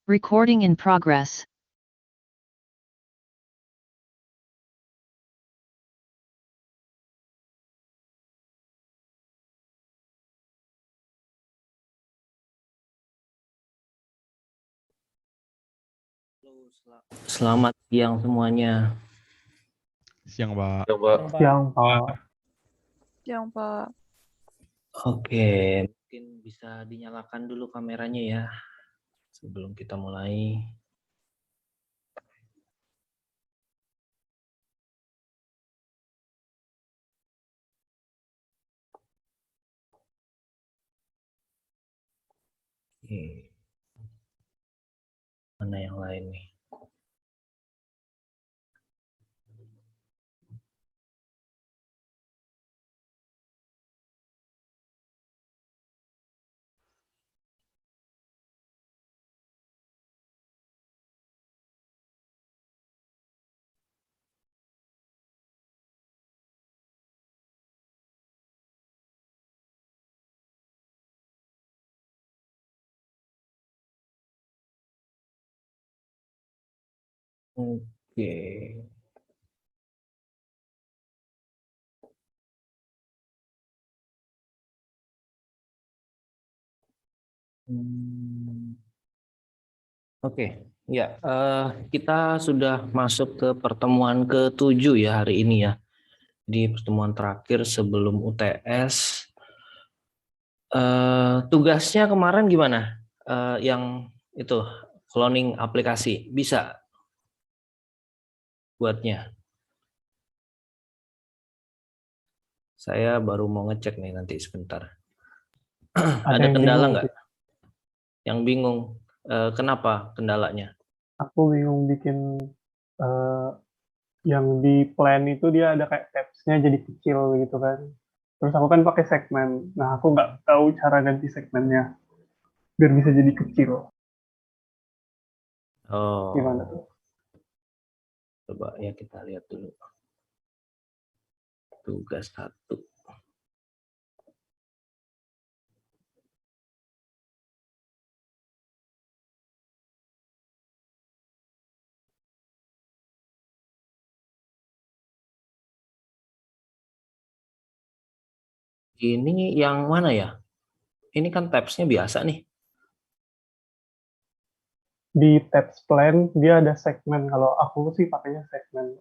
Recording in progress. Selamat siang semuanya. Siang, Pak. Siang, Pak. Siang, Pak. Oke, mungkin bisa dinyalakan dulu kameranya ya sebelum kita mulai. Oke. Mana yang lain nih? Oke. Oke, ya kita sudah masuk ke pertemuan ke-7 ya hari ini ya. Di pertemuan terakhir sebelum UTS. Tugasnya kemarin gimana? Yang itu cloning aplikasi bisa buatnya? Saya baru mau ngecek nih nanti sebentar. Ada yang kendala bingung, nggak? Yang bingung, kenapa kendalanya? Aku bingung bikin eh, yang di plan itu dia ada kayak tabs-nya jadi kecil gitu kan. Terus aku kan pakai segmen. Nah, aku nggak tahu cara ganti segmennya biar bisa jadi kecil. Gimana Oh, tuh? coba ya kita lihat dulu. Tugas 1. Ini yang mana ya? Ini kan tabs-nya biasa nih. Di tabs plan dia ada segmen. Kalau aku sih pakainya segmen.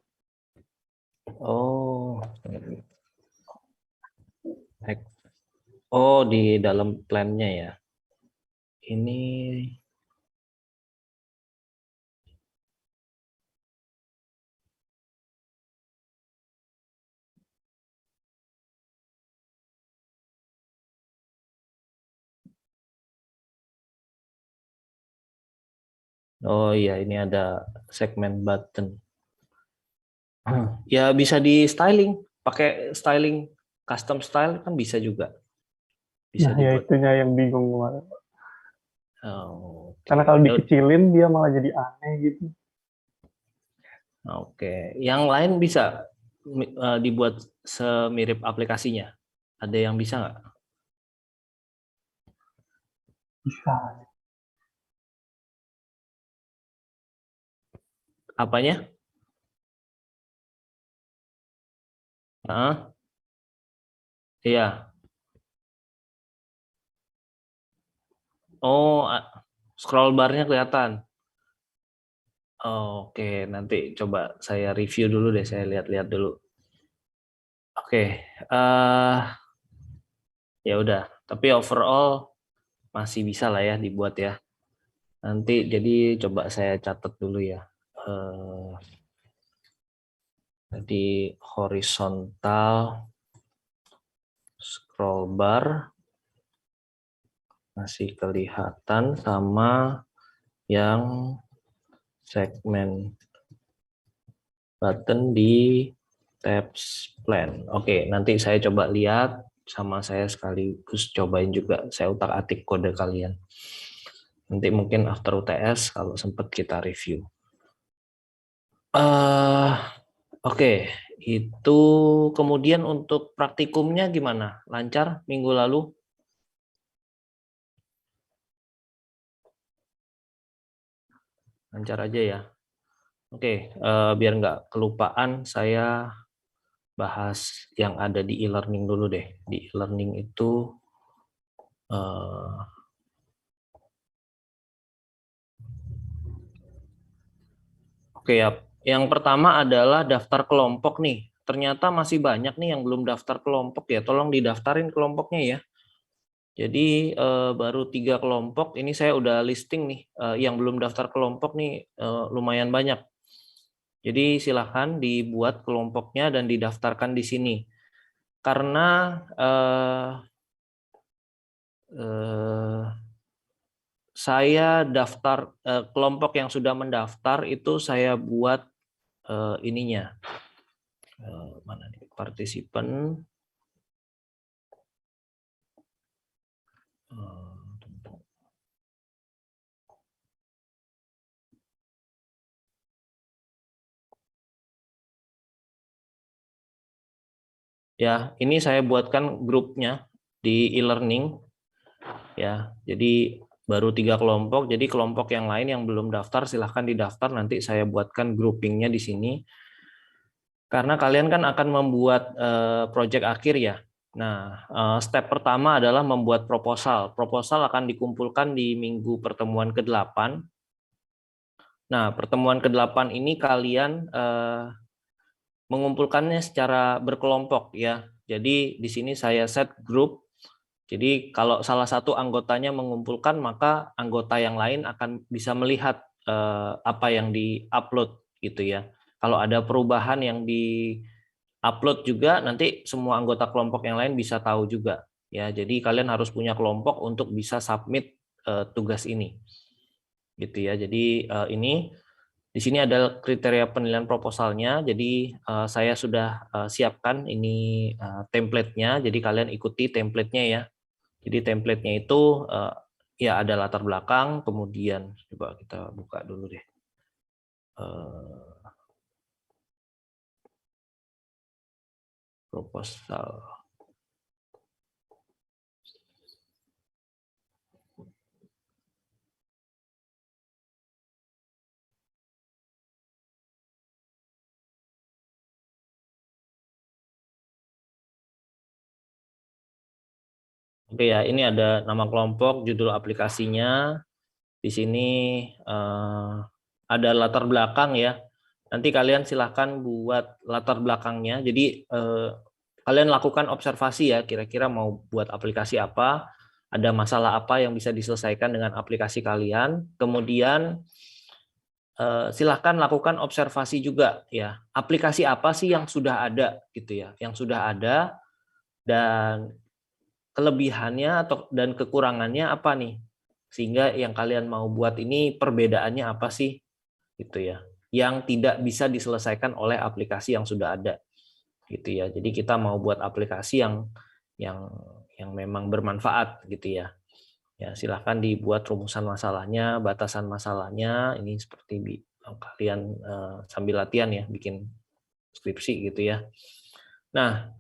Oh, oh di dalam plan-nya ya. Ini oh iya ini ada segmen button. Ya bisa di styling, pakai styling custom style kan bisa juga. Bisa Nah, ya dibuat. itunya yang bingung kemarin. Oh, Karena oke. kalau dikecilin dia malah jadi aneh gitu. Oke, yang lain bisa dibuat semirip aplikasinya. Ada yang bisa nggak? Bisa. Apanya? Ah, iya. Oh, scroll barnya kelihatan. Oke, nanti coba saya review dulu deh, saya lihat-lihat dulu. Oke, ya udah. Tapi overall masih bisa lah ya dibuat ya. Nanti jadi coba saya catat dulu ya. Jadi horizontal scroll bar masih kelihatan sama yang segmen button di tabs plan. Oke, nanti saya coba lihat sama saya sekaligus cobain juga saya utak-atik kode kalian. Nanti mungkin after UTS kalau sempat kita review. Oke, itu kemudian untuk praktikumnya gimana? Lancar minggu lalu? lancar aja ya. Oke, biar nggak kelupaan, saya bahas yang ada di e-learning dulu deh. Di e-learning itu oke ya, yang pertama adalah daftar kelompok nih. Ternyata masih banyak nih yang belum daftar kelompok ya. Tolong didaftarin kelompoknya ya. Jadi baru 3 kelompok. Ini saya udah listing nih. Yang belum daftar kelompok nih lumayan banyak. Jadi silahkan dibuat kelompoknya dan didaftarkan di sini. Karena saya daftar kelompok yang sudah mendaftar itu saya buat ininya. Mana nih partisipan. Ya, ini saya buatkan grupnya di e-learning. Ya, jadi baru 3 kelompok. Jadi kelompok yang lain yang belum daftar silahkan didaftar. Nanti saya buatkan groupingnya di sini. Karena kalian kan akan membuat project akhir ya. Nah, step pertama adalah membuat proposal. Proposal akan dikumpulkan di minggu pertemuan ke-8. Nah, pertemuan ke-8 ini kalian mengumpulkannya secara berkelompok ya. Jadi di sini saya set grup. Jadi kalau salah satu anggotanya mengumpulkan, maka anggota yang lain akan bisa melihat apa yang di-upload gitu ya. Kalau ada perubahan yang di-upload juga, nanti semua anggota kelompok yang lain bisa tahu juga ya. Jadi kalian harus punya kelompok untuk bisa submit tugas ini. Gitu ya. Jadi ini di sini ada kriteria penilaian proposalnya, jadi saya sudah siapkan ini template-nya, jadi kalian ikuti template-nya ya. Jadi template-nya itu ya ada latar belakang, kemudian coba kita buka dulu deh. Proposal. Oke ya, ini ada nama kelompok, judul aplikasinya. Di sini ada latar belakang ya. Nanti kalian silahkan buat latar belakangnya. Jadi kalian lakukan observasi ya, kira-kira mau buat aplikasi apa, ada masalah apa yang bisa diselesaikan dengan aplikasi kalian. Kemudian silahkan lakukan observasi juga ya. Aplikasi apa sih yang sudah ada gitu ya, yang sudah ada dan kelebihannya dan kekurangannya apa nih, sehingga yang kalian mau buat ini perbedaannya apa sih gitu ya, yang tidak bisa diselesaikan oleh aplikasi yang sudah ada gitu ya. Jadi kita mau buat aplikasi yang memang bermanfaat gitu ya. Ya silahkan dibuat rumusan masalahnya, batasan masalahnya, ini seperti kalian sambil latihan ya bikin skripsi gitu ya. Nah,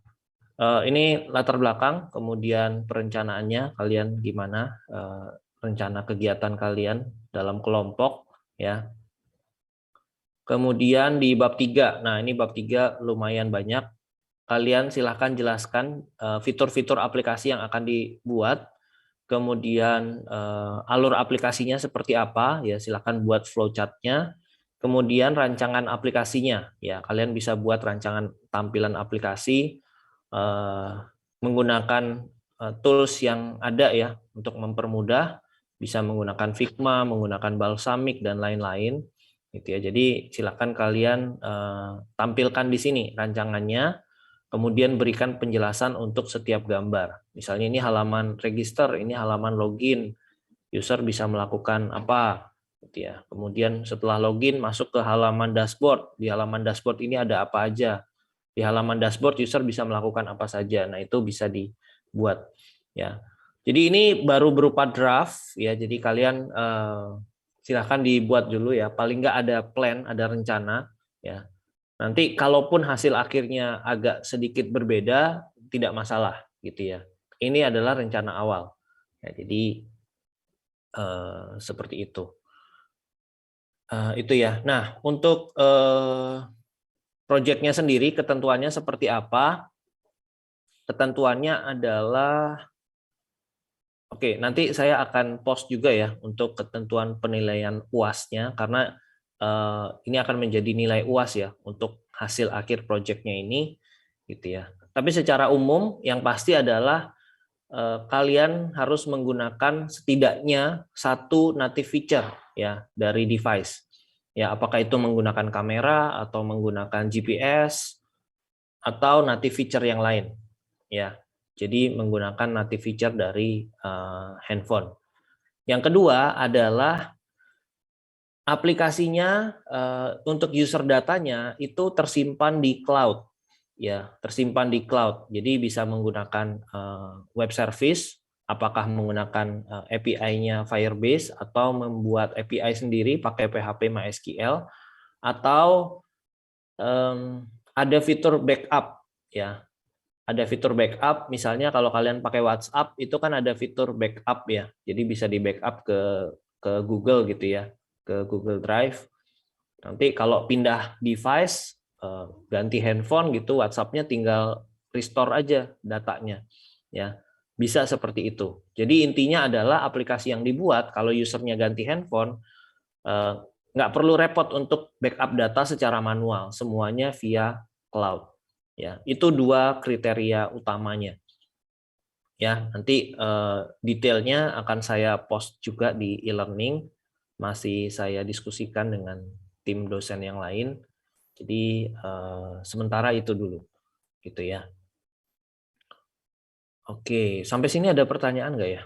ini latar belakang, kemudian perencanaannya kalian gimana, rencana kegiatan kalian dalam kelompok ya. Kemudian di bab 3, nah ini bab 3 lumayan banyak. Kalian silahkan jelaskan fitur-fitur aplikasi yang akan dibuat, kemudian alur aplikasinya seperti apa, ya silahkan buat flowchart-nya. Kemudian rancangan aplikasinya, ya kalian bisa buat rancangan tampilan aplikasi, menggunakan tools yang ada ya untuk mempermudah, bisa menggunakan Figma, menggunakan Balsamiq dan lain-lain gitu ya. Jadi silakan kalian tampilkan di sini rancangannya, kemudian berikan penjelasan untuk setiap gambar. Misalnya ini halaman register, ini halaman login, user bisa melakukan apa gitu ya. Kemudian setelah login masuk ke halaman dashboard. Di halaman dashboard ini ada apa aja? Di halaman dashboard user bisa melakukan apa saja. Nah, itu bisa dibuat ya. Jadi ini baru berupa draft ya. Jadi kalian silahkan dibuat dulu ya. Paling nggak ada plan, ada rencana ya. Nanti kalaupun hasil akhirnya agak sedikit berbeda, tidak masalah gitu ya. Ini adalah rencana awal. Ya, jadi seperti itu. Itu ya. Nah, untuk proyeknya sendiri, ketentuannya seperti apa? Ketentuannya adalah, oke, nanti saya akan post juga ya untuk ketentuan penilaian UAS-nya, karena ini akan menjadi nilai UAS ya untuk hasil akhir proyeknya ini, gitu ya. Tapi secara umum yang pasti adalah kalian harus menggunakan setidaknya satu native feature ya dari device. Ya, apakah itu menggunakan kamera atau menggunakan GPS atau native feature yang lain. Ya. Jadi menggunakan native feature dari handphone. Yang kedua adalah aplikasinya untuk user datanya itu tersimpan di cloud. Ya, tersimpan di cloud. Jadi bisa menggunakan web service, apakah menggunakan API-nya Firebase atau membuat API sendiri pakai PHP MySQL, atau ada fitur backup ya. Ada fitur backup, misalnya kalau kalian pakai WhatsApp itu kan ada fitur backup ya. Jadi bisa di backup ke Google gitu ya, ke Google Drive. Nanti kalau pindah device, ganti handphone gitu, WhatsApp-nya tinggal restore aja datanya, ya bisa seperti itu. Jadi intinya adalah aplikasi yang dibuat kalau usernya ganti handphone, nggak perlu repot untuk backup data secara manual, semuanya via cloud. Ya, itu dua kriteria utamanya. Ya, nanti detailnya akan saya post juga di e-learning, masih saya diskusikan dengan tim dosen yang lain. Jadi sementara itu dulu, gitu ya. Oke, sampai sini ada pertanyaan nggak ya?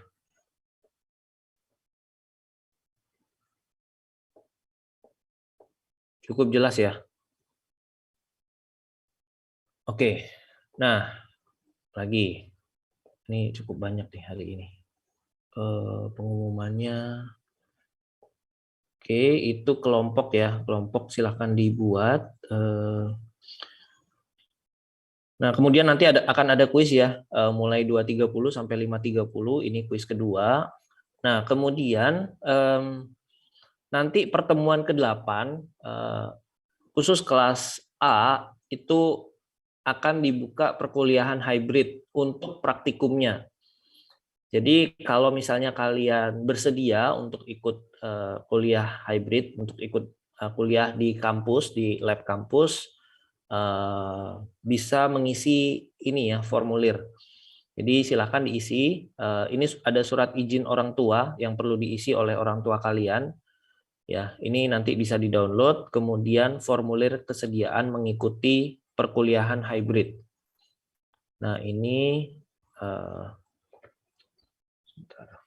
Cukup jelas ya? Oke, nah lagi, ini cukup banyak nih hari ini. Pengumumannya, oke, itu kelompok ya, kelompok silahkan dibuat. Nah, kemudian nanti akan ada kuis ya, mulai 2.30 sampai 5.30, ini kuis kedua. Nah, kemudian nanti pertemuan ke-8, khusus kelas A, itu akan dibuka perkuliahan hybrid untuk praktikumnya. Jadi kalau misalnya kalian bersedia untuk ikut kuliah hybrid, untuk ikut kuliah di kampus, di lab kampus, bisa mengisi ini ya, formulir. Jadi silakan diisi. Ini ada surat izin orang tua yang perlu diisi oleh orang tua kalian. Ya, ini nanti bisa di-download. Kemudian formulir kesediaan mengikuti perkuliahan hybrid. Nah, ini sebentar.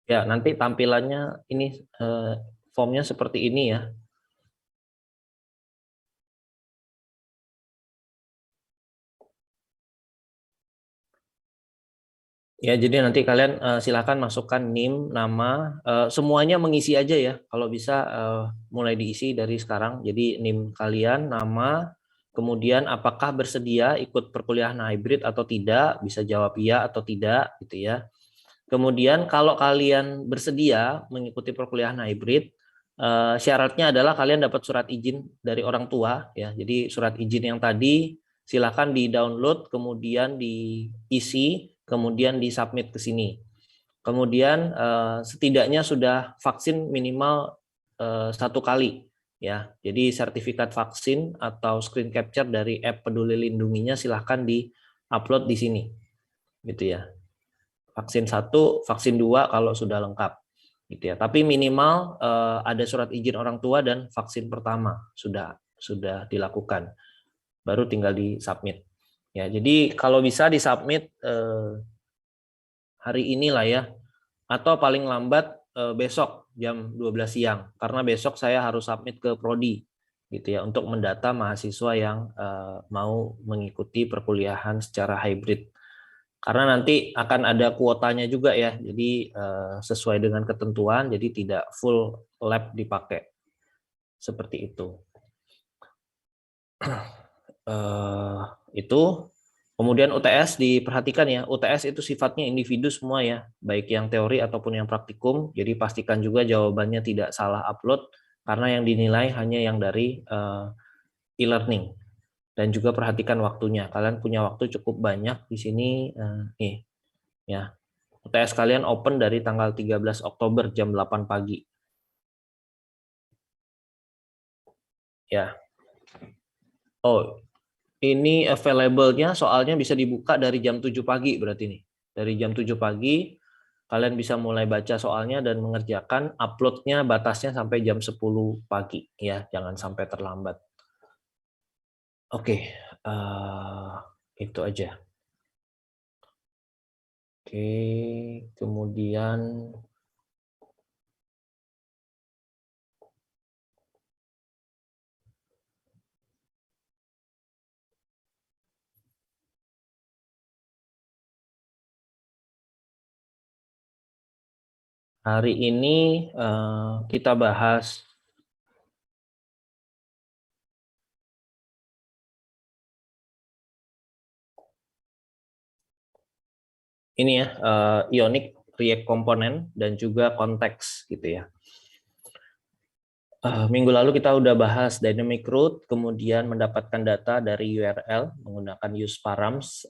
Ya, nanti tampilannya ini formnya seperti ini ya. Ya, jadi nanti kalian silakan masukkan NIM, nama, semuanya mengisi aja ya. Kalau bisa mulai diisi dari sekarang. Jadi NIM kalian, nama, kemudian apakah bersedia ikut perkuliahan hybrid atau tidak, bisa jawab iya atau tidak gitu ya. Kemudian kalau kalian bersedia mengikuti perkuliahan hybrid, syaratnya adalah kalian dapat surat izin dari orang tua ya. Jadi surat izin yang tadi silakan di-download, kemudian diisi, kemudian disubmit ke sini. Kemudian setidaknya sudah vaksin minimal 1 kali ya. Jadi sertifikat vaksin atau screen capture dari app Peduli Lindunginya silahkan di-upload di sini. Gitu ya. Vaksin 1, vaksin 2 kalau sudah lengkap. Gitu ya. Tapi minimal ada surat izin orang tua dan vaksin pertama sudah dilakukan. Baru tinggal di-submit. Ya, jadi kalau bisa disubmit hari inilah ya, atau paling lambat besok jam 12 siang, karena besok saya harus submit ke Prodi gitu ya, untuk mendata mahasiswa yang mau mengikuti perkuliahan secara hybrid. Karena nanti akan ada kuotanya juga ya, jadi sesuai dengan ketentuan, jadi tidak full lab dipakai. Seperti itu. Itu. Kemudian UTS diperhatikan ya, UTS itu sifatnya individu semua ya, baik yang teori ataupun yang praktikum, jadi pastikan juga jawabannya tidak salah upload, karena yang dinilai hanya yang dari e-learning. Dan juga perhatikan waktunya, kalian punya waktu cukup banyak di sini, nih ya. UTS kalian open dari tanggal 13 Oktober jam 8 pagi. Ya. Oh, ini available-nya soalnya bisa dibuka dari jam 7 pagi berarti nih. Dari jam 7 pagi kalian bisa mulai baca soalnya dan mengerjakan, upload-nya batasnya sampai jam 10 pagi ya, jangan sampai terlambat. Oke, itu aja. Oke, kemudian hari ini kita bahas ini ya, ionic react component dan juga konteks gitu ya. Minggu lalu kita udah bahas dynamic route, kemudian mendapatkan data dari URL menggunakan use params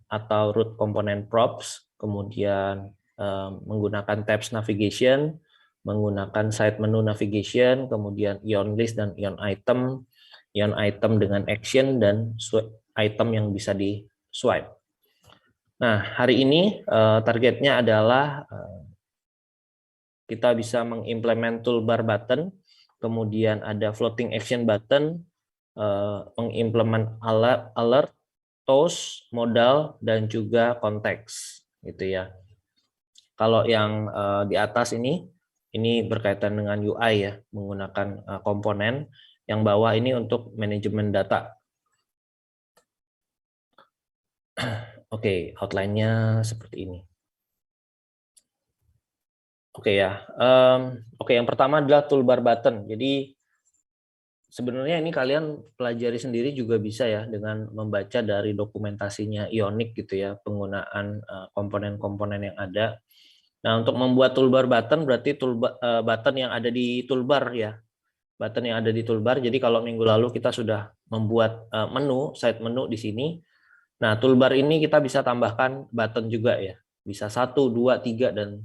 atau route component props, kemudian menggunakan tabs navigation, menggunakan side menu navigation, kemudian ion list dan ion item dengan action dan item yang bisa di swipe. Nah, hari ini targetnya adalah kita bisa mengimplement toolbar button, kemudian ada floating action button, mengimplement alert, toast, modal, dan juga konteks, gitu ya. Kalau yang di atas ini berkaitan dengan UI ya, menggunakan komponen. Yang bawah ini untuk manajemen data. Oke, outline-nya seperti ini. Oke ya, oke yang pertama adalah toolbar button. Jadi sebenarnya ini kalian pelajari sendiri juga bisa ya dengan membaca dari dokumentasinya Ionic gitu ya, penggunaan komponen-komponen yang ada. Nah untuk membuat toolbar button berarti button yang ada di toolbar ya, button yang ada di toolbar. Jadi kalau minggu lalu kita sudah membuat menu, side menu di sini. Nah toolbar ini kita bisa tambahkan button juga ya, bisa 1, 2, 3 dan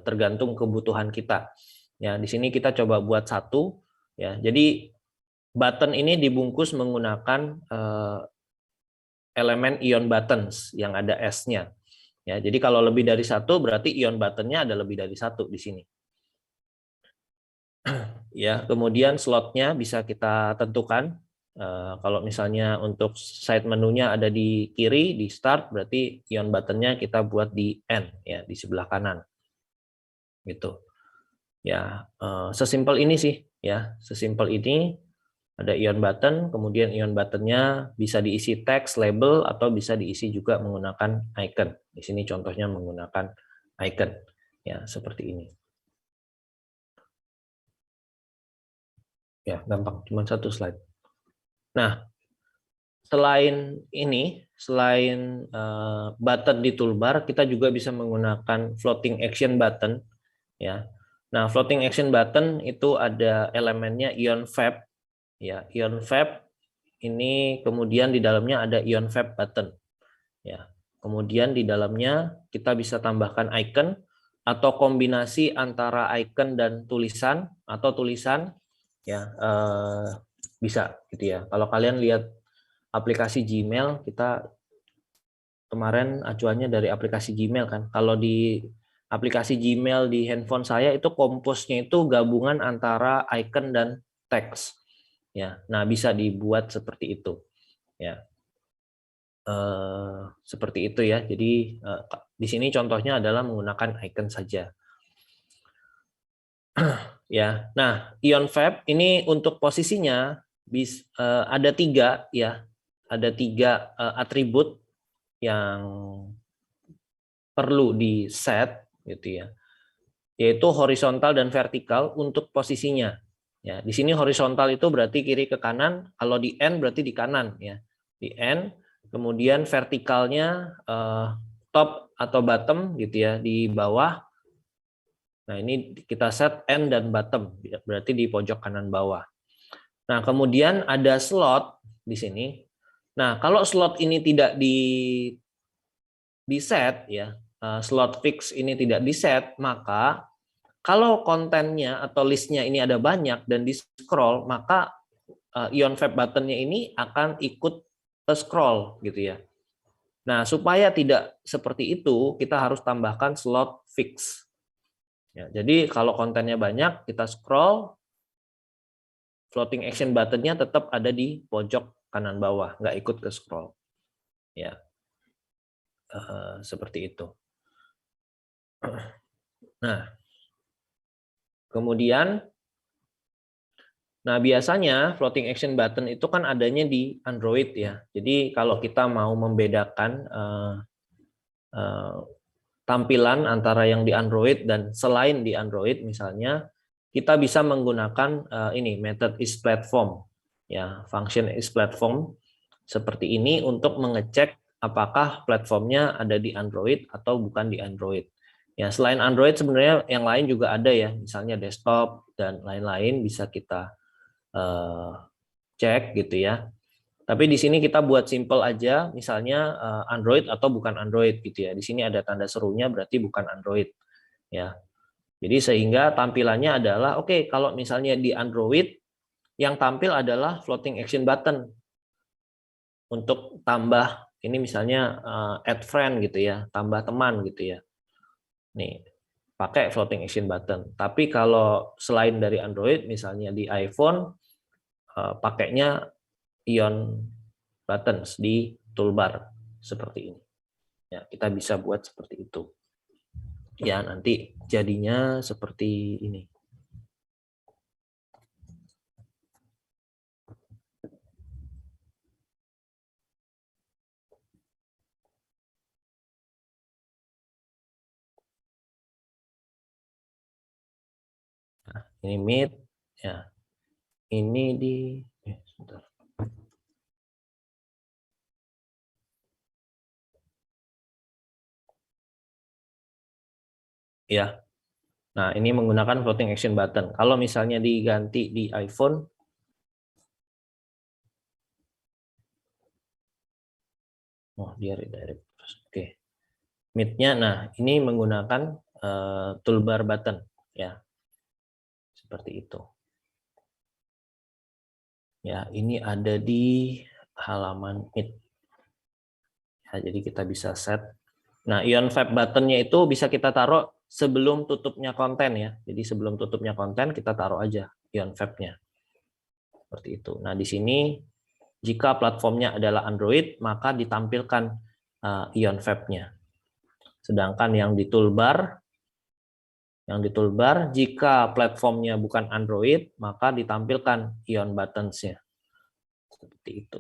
tergantung kebutuhan kita. Ya, di sini kita coba buat 1 ya. Jadi button ini dibungkus menggunakan elemen ion buttons yang ada S-nya. Ya, jadi kalau lebih dari 1 berarti ion buttonnya ada lebih dari 1 di sini. Ya, kemudian slotnya bisa kita tentukan. Kalau misalnya untuk side menunya ada di kiri di start, berarti ion buttonnya kita buat di end ya, di sebelah kanan. Gitu ya, sesimpel ini sih ya, sesimpel ini. Ada ion button, kemudian ion buttonnya bisa diisi teks, label, atau bisa diisi juga menggunakan icon. Di sini contohnya menggunakan icon ya, seperti ini. Ya gampang, cuma 1 slide. Nah selain ini, selain button di toolbar, kita juga bisa menggunakan floating action button ya. Nah, floating action button itu ada elemennya ion fab ya. Ion fab ini kemudian di dalamnya ada ion fab button ya. Kemudian di dalamnya kita bisa tambahkan icon atau kombinasi antara icon dan tulisan atau tulisan ya, bisa gitu ya. Kalau kalian lihat aplikasi Gmail, kita kemarin acuannya dari aplikasi Gmail kan. Kalau di aplikasi Gmail di handphone saya itu komposnya itu gabungan antara icon dan teks. Ya, nah bisa dibuat seperti itu. Ya. seperti itu ya. Jadi di sini contohnya adalah menggunakan icon saja. Ya, nah ion fab ini untuk posisinya ada 3 ya, ada 3 atribut yang perlu di set gitu ya, yaitu horizontal dan vertikal untuk posisinya. Ya, di sini horizontal itu berarti kiri ke kanan, kalau di N berarti di kanan ya, di N. Kemudian vertikalnya top atau bottom gitu ya, di bawah. Nah, ini kita set N dan bottom, berarti di pojok kanan bawah. Nah, kemudian ada slot di sini. Nah, kalau slot ini tidak di set ya, slot fix ini tidak di set, maka kalau kontennya atau listnya ini ada banyak dan di scroll, maka ion fab buttonnya ini akan ikut scroll gitu ya. Nah, supaya tidak seperti itu, kita harus tambahkan slot fix. Ya, jadi kalau kontennya banyak, kita scroll, floating action buttonnya tetap ada di pojok kanan bawah, nggak ikut ke scroll. Ya, seperti itu. Nah, kemudian, nah biasanya floating action button itu kan adanya di Android ya. Jadi kalau kita mau membedakan tampilan antara yang di Android dan selain di Android, misalnya kita bisa menggunakan ini method is platform ya, function is platform seperti ini untuk mengecek apakah platformnya ada di Android atau bukan di Android. Ya, selain Android sebenarnya yang lain juga ada ya, misalnya desktop dan lain-lain bisa kita cek gitu ya. Tapi di sini kita buat simple aja, misalnya Android atau bukan Android gitu ya. Di sini ada tanda serunya berarti bukan Android ya. Jadi sehingga tampilannya adalah oke, kalau misalnya di Android yang tampil adalah floating action button untuk tambah ini misalnya add friend gitu ya, tambah teman gitu ya. Nih, pakai floating action button. Tapi kalau selain dari Android misalnya di iPhone pakainya ion buttons di toolbar seperti ini. Ya, kita bisa buat seperti itu. Ya, nanti jadinya seperti ini. Nah, ini mid, ya. Ini di sebentar. Ya. Nah, ini menggunakan floating action button. Kalau misalnya diganti di iPhone, oh dia redirect. Oke. Mid-nya, nah ini menggunakan toolbar button, ya. Seperti itu. Ya, ini ada di halaman mid. Ya, jadi kita bisa set. Nah, ion fab buttonnya itu bisa kita taruh sebelum tutupnya konten ya. Jadi sebelum tutupnya konten kita taruh aja ion fab-nya. Seperti itu. Nah, di sini jika platformnya adalah Android, maka ditampilkan ion fab-nya. Sedangkan yang di toolbar jika platformnya bukan Android, maka ditampilkan ion buttons-nya. Seperti itu.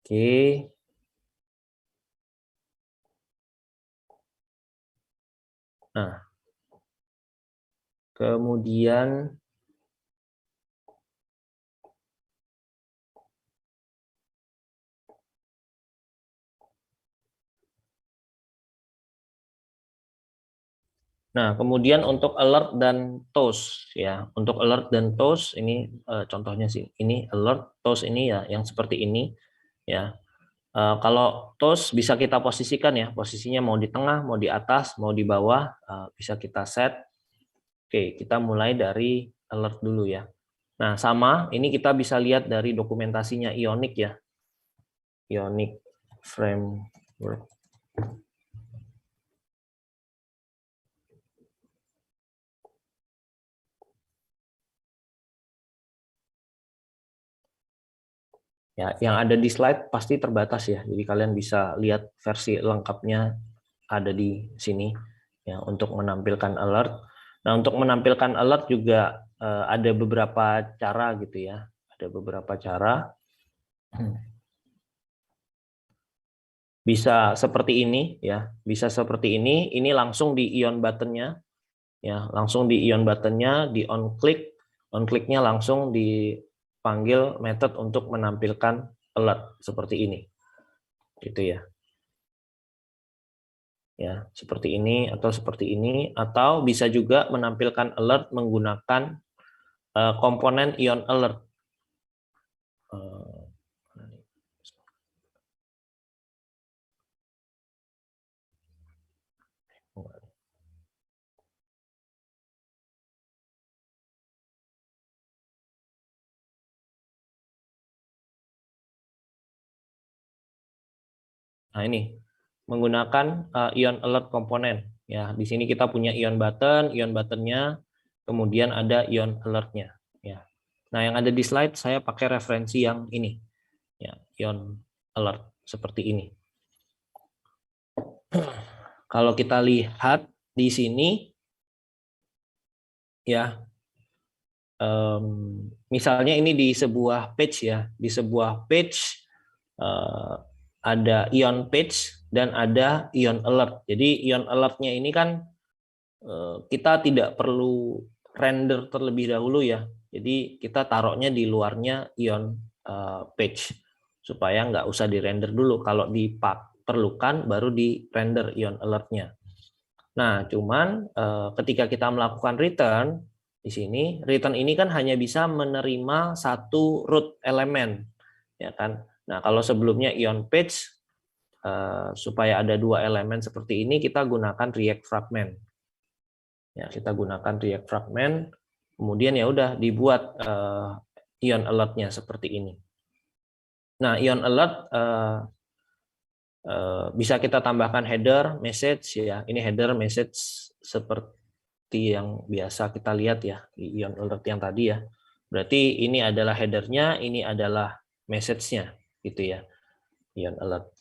Oke. Nah, kemudian untuk alert dan toast ya. Untuk alert dan toast ini contohnya sih. Ini alert, toast ini ya yang seperti ini ya. Kalau toast bisa kita posisikan ya. Posisinya mau di tengah, mau di atas, mau di bawah, bisa kita set. Oke, kita mulai dari alert dulu ya. Nah, sama ini kita bisa lihat dari dokumentasinya Ionic ya. Ionic Framework. Ya, yang ada di slide pasti terbatas ya. Jadi kalian bisa lihat versi lengkapnya ada di sini ya untuk menampilkan alert. Nah, untuk menampilkan alert juga ada beberapa cara gitu ya. Ada beberapa cara. Bisa seperti ini ya, bisa seperti ini. Ini langsung di ion buttonnya ya, langsung di ion buttonnya, di on clicknya langsung dipanggil method untuk menampilkan alert seperti ini, gitu ya. Ya, seperti ini atau seperti ini, atau bisa juga menampilkan alert menggunakan komponen ion alert. Nah, ini menggunakan ion alert komponen. Ya, di sini kita punya ion buttonnya, kemudian ada ion alertnya. Ya. Nah, yang ada di slide saya pakai referensi yang ini, ya, ion alert seperti ini. Kalau kita lihat di sini, ya, misalnya ini di sebuah page ya, di sebuah page ada ion page dan ada ion alert. Jadi ion alertnya ini kan kita tidak perlu render terlebih dahulu ya. Jadi kita taruhnya di luarnya ion page supaya nggak usah di render dulu. Kalau diperlukan baru di render ion alertnya. Nah, cuman ketika kita melakukan return di sini, return ini kan hanya bisa menerima satu root elemen, ya kan? Nah, kalau sebelumnya ion page supaya ada dua elemen seperti ini, kita gunakan react fragment. Ya, kita gunakan react fragment, kemudian ya udah dibuat ion alertnya seperti ini. Nah, ion alert bisa kita tambahkan header, message ya. Ini header, message seperti yang biasa kita lihat ya di ion alert yang tadi ya. Berarti ini adalah headernya, ini adalah message-nya gitu ya. Ion alert.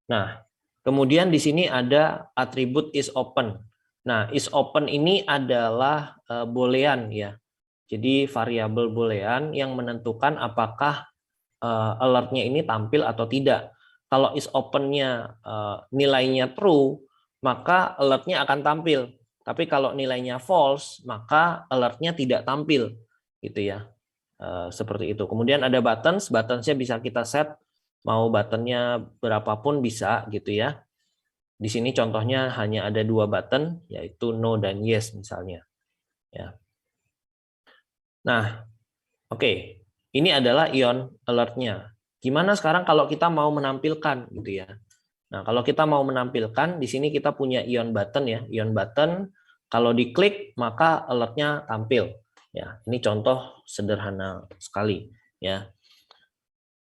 Nah, kemudian di sini ada atribut is open. Nah, is open ini adalah boolean ya. Jadi variabel boolean yang menentukan apakah alertnya ini tampil atau tidak. Kalau is open-nya nilainya true, maka alertnya akan tampil. Tapi kalau nilainya false, maka alertnya tidak tampil. Gitu ya. Seperti itu. Kemudian ada buttons, buttons-nya bisa kita set mau buttonnya berapapun bisa gitu ya. Di sini contohnya hanya ada dua button, yaitu no dan yes misalnya. Ya. Nah, oke. Ini adalah ion alertnya. Gimana sekarang kalau kita mau menampilkan gitu ya. Nah, kalau kita mau menampilkan, di sini kita punya ion button ya. Ion button, kalau diklik maka alertnya tampil. Ya, ini contoh sederhana sekali ya.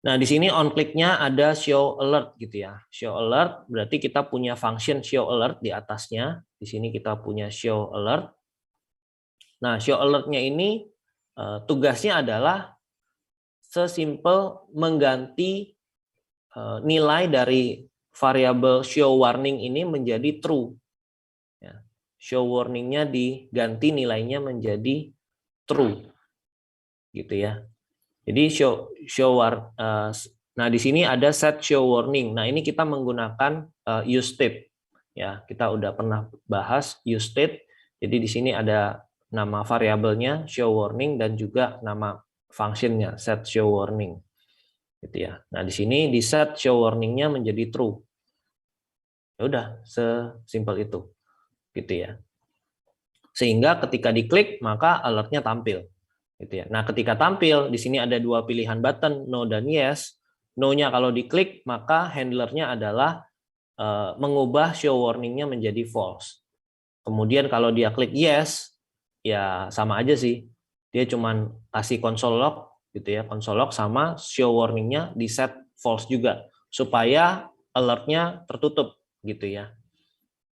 Nah, di sini on click-nya ada show alert gitu ya. Show alert berarti kita punya function show alert di atasnya. Di sini kita punya show alert. Nah, show alert-nya ini tugasnya adalah sesimpel mengganti nilai dari variabel show warning ini menjadi true. Ya. Show warning-nya diganti nilainya menjadi true. Gitu ya. Jadi nah di sini ada set show warning. Nah, ini kita menggunakan use state. Ya, kita udah pernah bahas use state. Jadi di sini ada nama variabelnya show warning dan juga nama functionnya set show warning. Gitu ya. Nah, di sini di set show warning-nya menjadi true. Ya udah, sesimpel itu. Gitu ya. Sehingga ketika diklik maka alertnya tampil. Gitu ya. Nah, ketika tampil di sini ada dua pilihan button, no dan yes. No-nya kalau diklik maka handlernya adalah mengubah show warning-nya menjadi false. Kemudian kalau dia klik yes, ya sama aja sih. Dia cuman kasih console log gitu ya, console log sama show warning-nya di set false juga supaya alertnya tertutup gitu ya.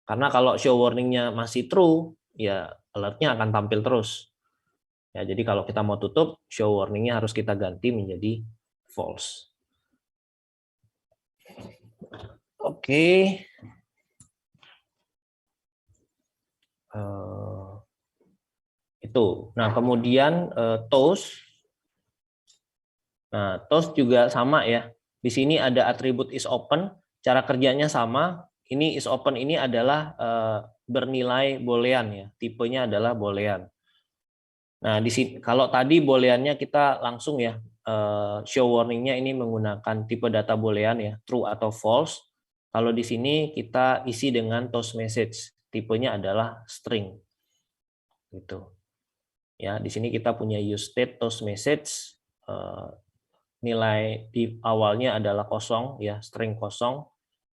Karena kalau show warning-nya masih true, ya alertnya akan tampil terus. Ya, jadi kalau kita mau tutup, show warning-nya harus kita ganti menjadi false. Oke. Itu. Nah, kemudian toast. Nah, toast juga sama ya. Di sini ada atribut is open, cara kerjanya sama. Ini is open ini adalah bernilai boolean ya. Tipenya adalah boolean. Nah, di sini kalau tadi booleannya kita langsung ya show warningnya ini menggunakan tipe data boolean ya, true atau false. Kalau di sini kita isi dengan toast message, tipenya adalah string. Gitu. Ya, di sini kita punya use state toast message, nilai di awalnya adalah kosong ya, string kosong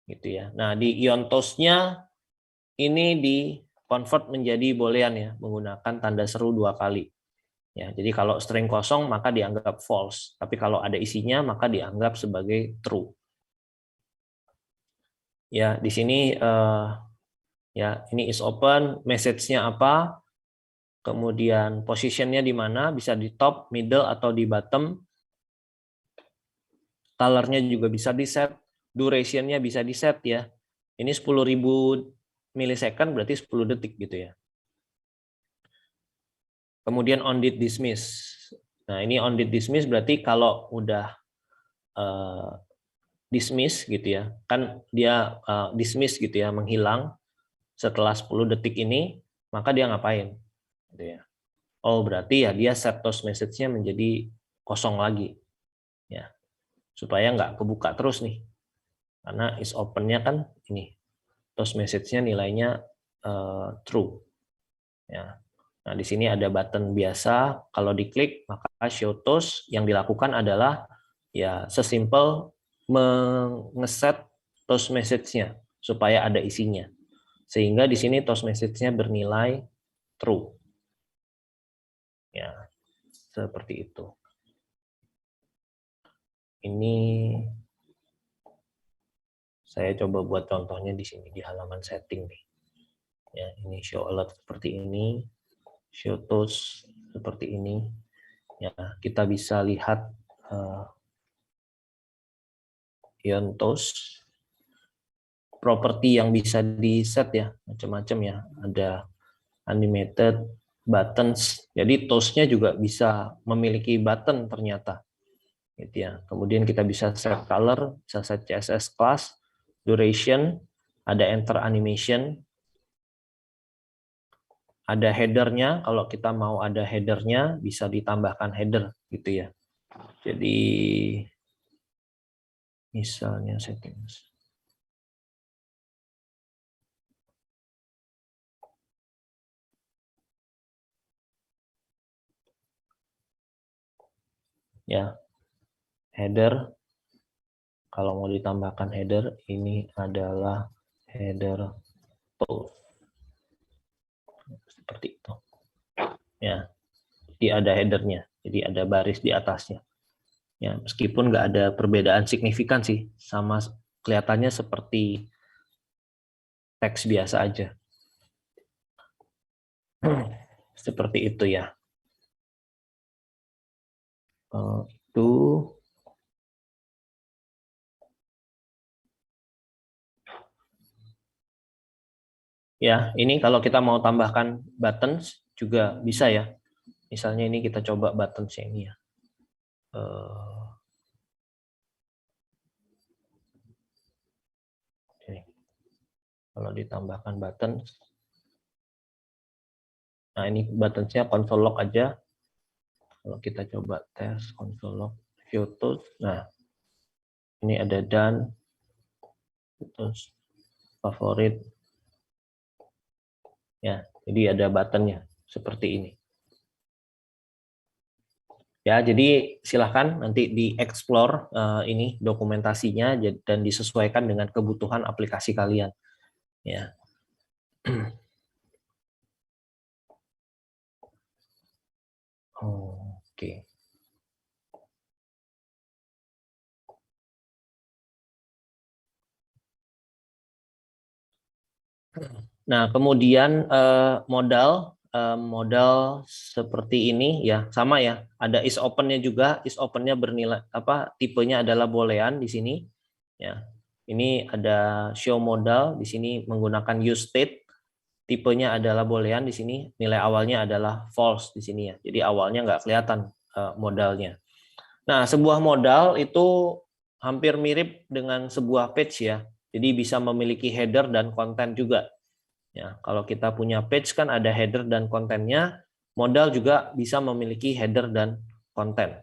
gitu ya. Nah, di ion toast-nya ini di convert menjadi boolean ya, menggunakan tanda seru 2 kali. Ya, jadi kalau string kosong maka dianggap false, tapi kalau ada isinya maka dianggap sebagai true. Ya, di sini ya ini is open, message-nya apa? Kemudian position-nya di mana, bisa di top, middle, atau di bottom. Color-nya juga bisa di-set, duration-nya bisa di-set ya. Ini 10.000 milisecond berarti 10 detik gitu ya. Kemudian on did dismiss. Nah, ini on did dismiss berarti kalau udah dismiss gitu ya, kan dia dismiss gitu ya, menghilang setelah 10 detik ini, maka dia ngapain? Gitu ya. Oh, berarti ya dia set toast message-nya menjadi kosong lagi. Ya. Supaya nggak kebuka terus nih. Karena is open-nya kan ini. Toast message-nya nilainya true. Ya. Nah, di sini ada button biasa, kalau diklik maka show toast, yang dilakukan adalah ya sesimpel mengeset toast message-nya supaya ada isinya. Sehingga di sini toast message-nya bernilai true. Ya, seperti itu. Ini saya coba buat contohnya di sini di halaman setting nih. Ya, ini show alert seperti ini, show toast seperti ini. Ya, kita bisa lihat ion toast, properti yang bisa di set ya, macam-macam ya. Ada animated, buttons. Jadi toast-nya juga bisa memiliki button ternyata. Gitu ya. Kemudian kita bisa set color, bisa set CSS class, duration, ada enter animation, ada header-nya. Kalau kita mau ada header-nya, bisa ditambahkan header gitu ya. Jadi misalnya settings. Ya, header. Kalau mau ditambahkan header, ini adalah header post. Seperti itu. Ya, jadi ada headernya, jadi ada baris di atasnya. Ya, meskipun nggak ada perbedaan signifikan sih, sama kelihatannya seperti teks biasa aja. Seperti itu ya. Itu ya, ini kalau kita mau tambahkan buttons juga bisa ya. Misalnya ini kita coba buttons ini ya. Ini. Kalau ditambahkan buttons, nah ini buttonsnya console log aja. Kalau kita coba tes console log view tools, nah ini ada done, terus favorit, ya. Jadi ada buttonnya seperti ini. Ya, jadi silahkan nanti dieksplor ini dokumentasinya dan disesuaikan dengan kebutuhan aplikasi kalian. Ya. Oke. Nah, kemudian modal modal seperti ini ya, sama ya. Ada is open-nya juga, is open-nya bernilai tipenya adalah boolean di sini ya. Ini ada show modal di sini menggunakan use state, tipenya adalah boolean di sini, nilai awalnya adalah false di sini ya. Jadi awalnya nggak kelihatan modalnya. Nah, sebuah modal itu hampir mirip dengan sebuah page ya. Jadi bisa memiliki header dan konten juga. Ya, kalau kita punya page kan ada header dan kontennya, modal juga bisa memiliki header dan konten.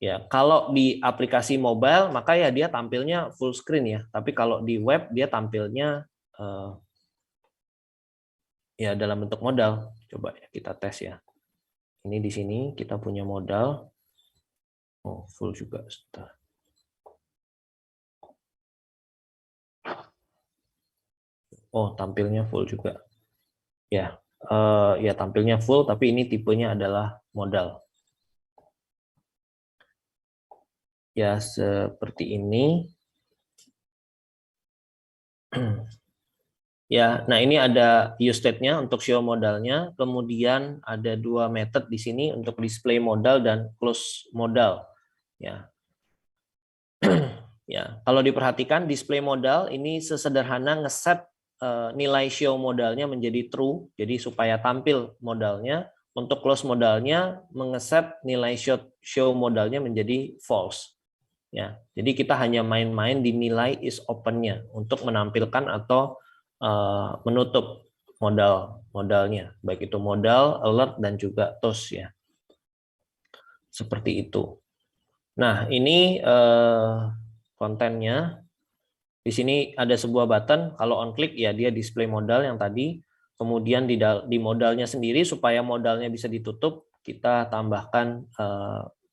Ya, kalau di aplikasi mobile maka ya dia tampilnya full screen ya. Tapi kalau di web dia tampilnya ya dalam bentuk modal. Coba ya kita tes ya. Ini di sini kita punya modal. Oh, full juga. Sebentar. Oh, tampilnya full juga. Ya, ya tampilnya full, tapi ini tipenya adalah modal. Ya, seperti ini. Ya, nah ini ada use state-nya untuk show modalnya, kemudian ada dua method di sini untuk display modal dan close modal. Ya. Ya, kalau diperhatikan display modal ini sesederhana ngeset nilai show modalnya menjadi true, jadi supaya tampil modalnya. Untuk close modalnya mengeset nilai show modalnya menjadi false. Ya, jadi kita hanya main-main di nilai is open-nya untuk menampilkan atau menutup modalnya, baik itu modal, alert dan juga toast ya. Seperti itu. Nah, ini kontennya. Di sini ada sebuah button, kalau on click ya dia display modal yang tadi. Kemudian di modalnya sendiri supaya modalnya bisa ditutup, kita tambahkan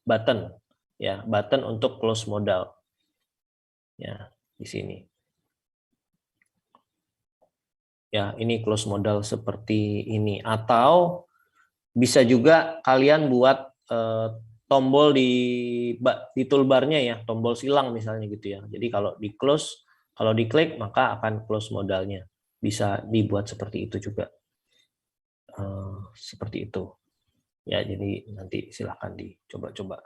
button ya, button untuk close modal. Ya, di sini. Ya, ini close modal seperti ini. Atau bisa juga kalian buat tombol di toolbarnya ya, tombol silang misalnya gitu ya. Jadi kalau di close, kalau diklik maka akan close modalnya. Bisa dibuat seperti itu juga. Seperti itu. Ya, jadi nanti silahkan dicoba-coba.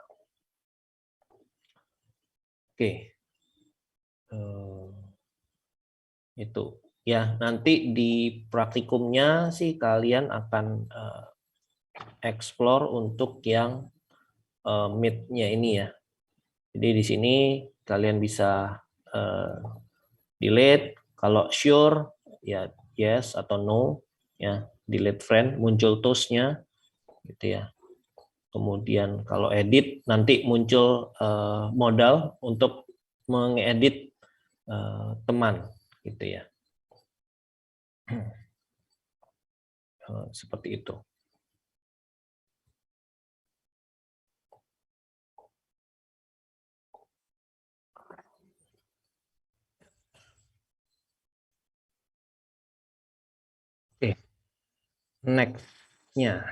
Oke. Itu. Ya, nanti di praktikumnya sih kalian akan explore untuk yang mid-nya ini ya. Jadi di sini kalian bisa delete, kalau sure ya yes atau no ya, delete friend, muncul toast-nya gitu ya. Kemudian kalau edit nanti muncul modal untuk mengedit teman gitu ya. Seperti itu. Oke, next-nya.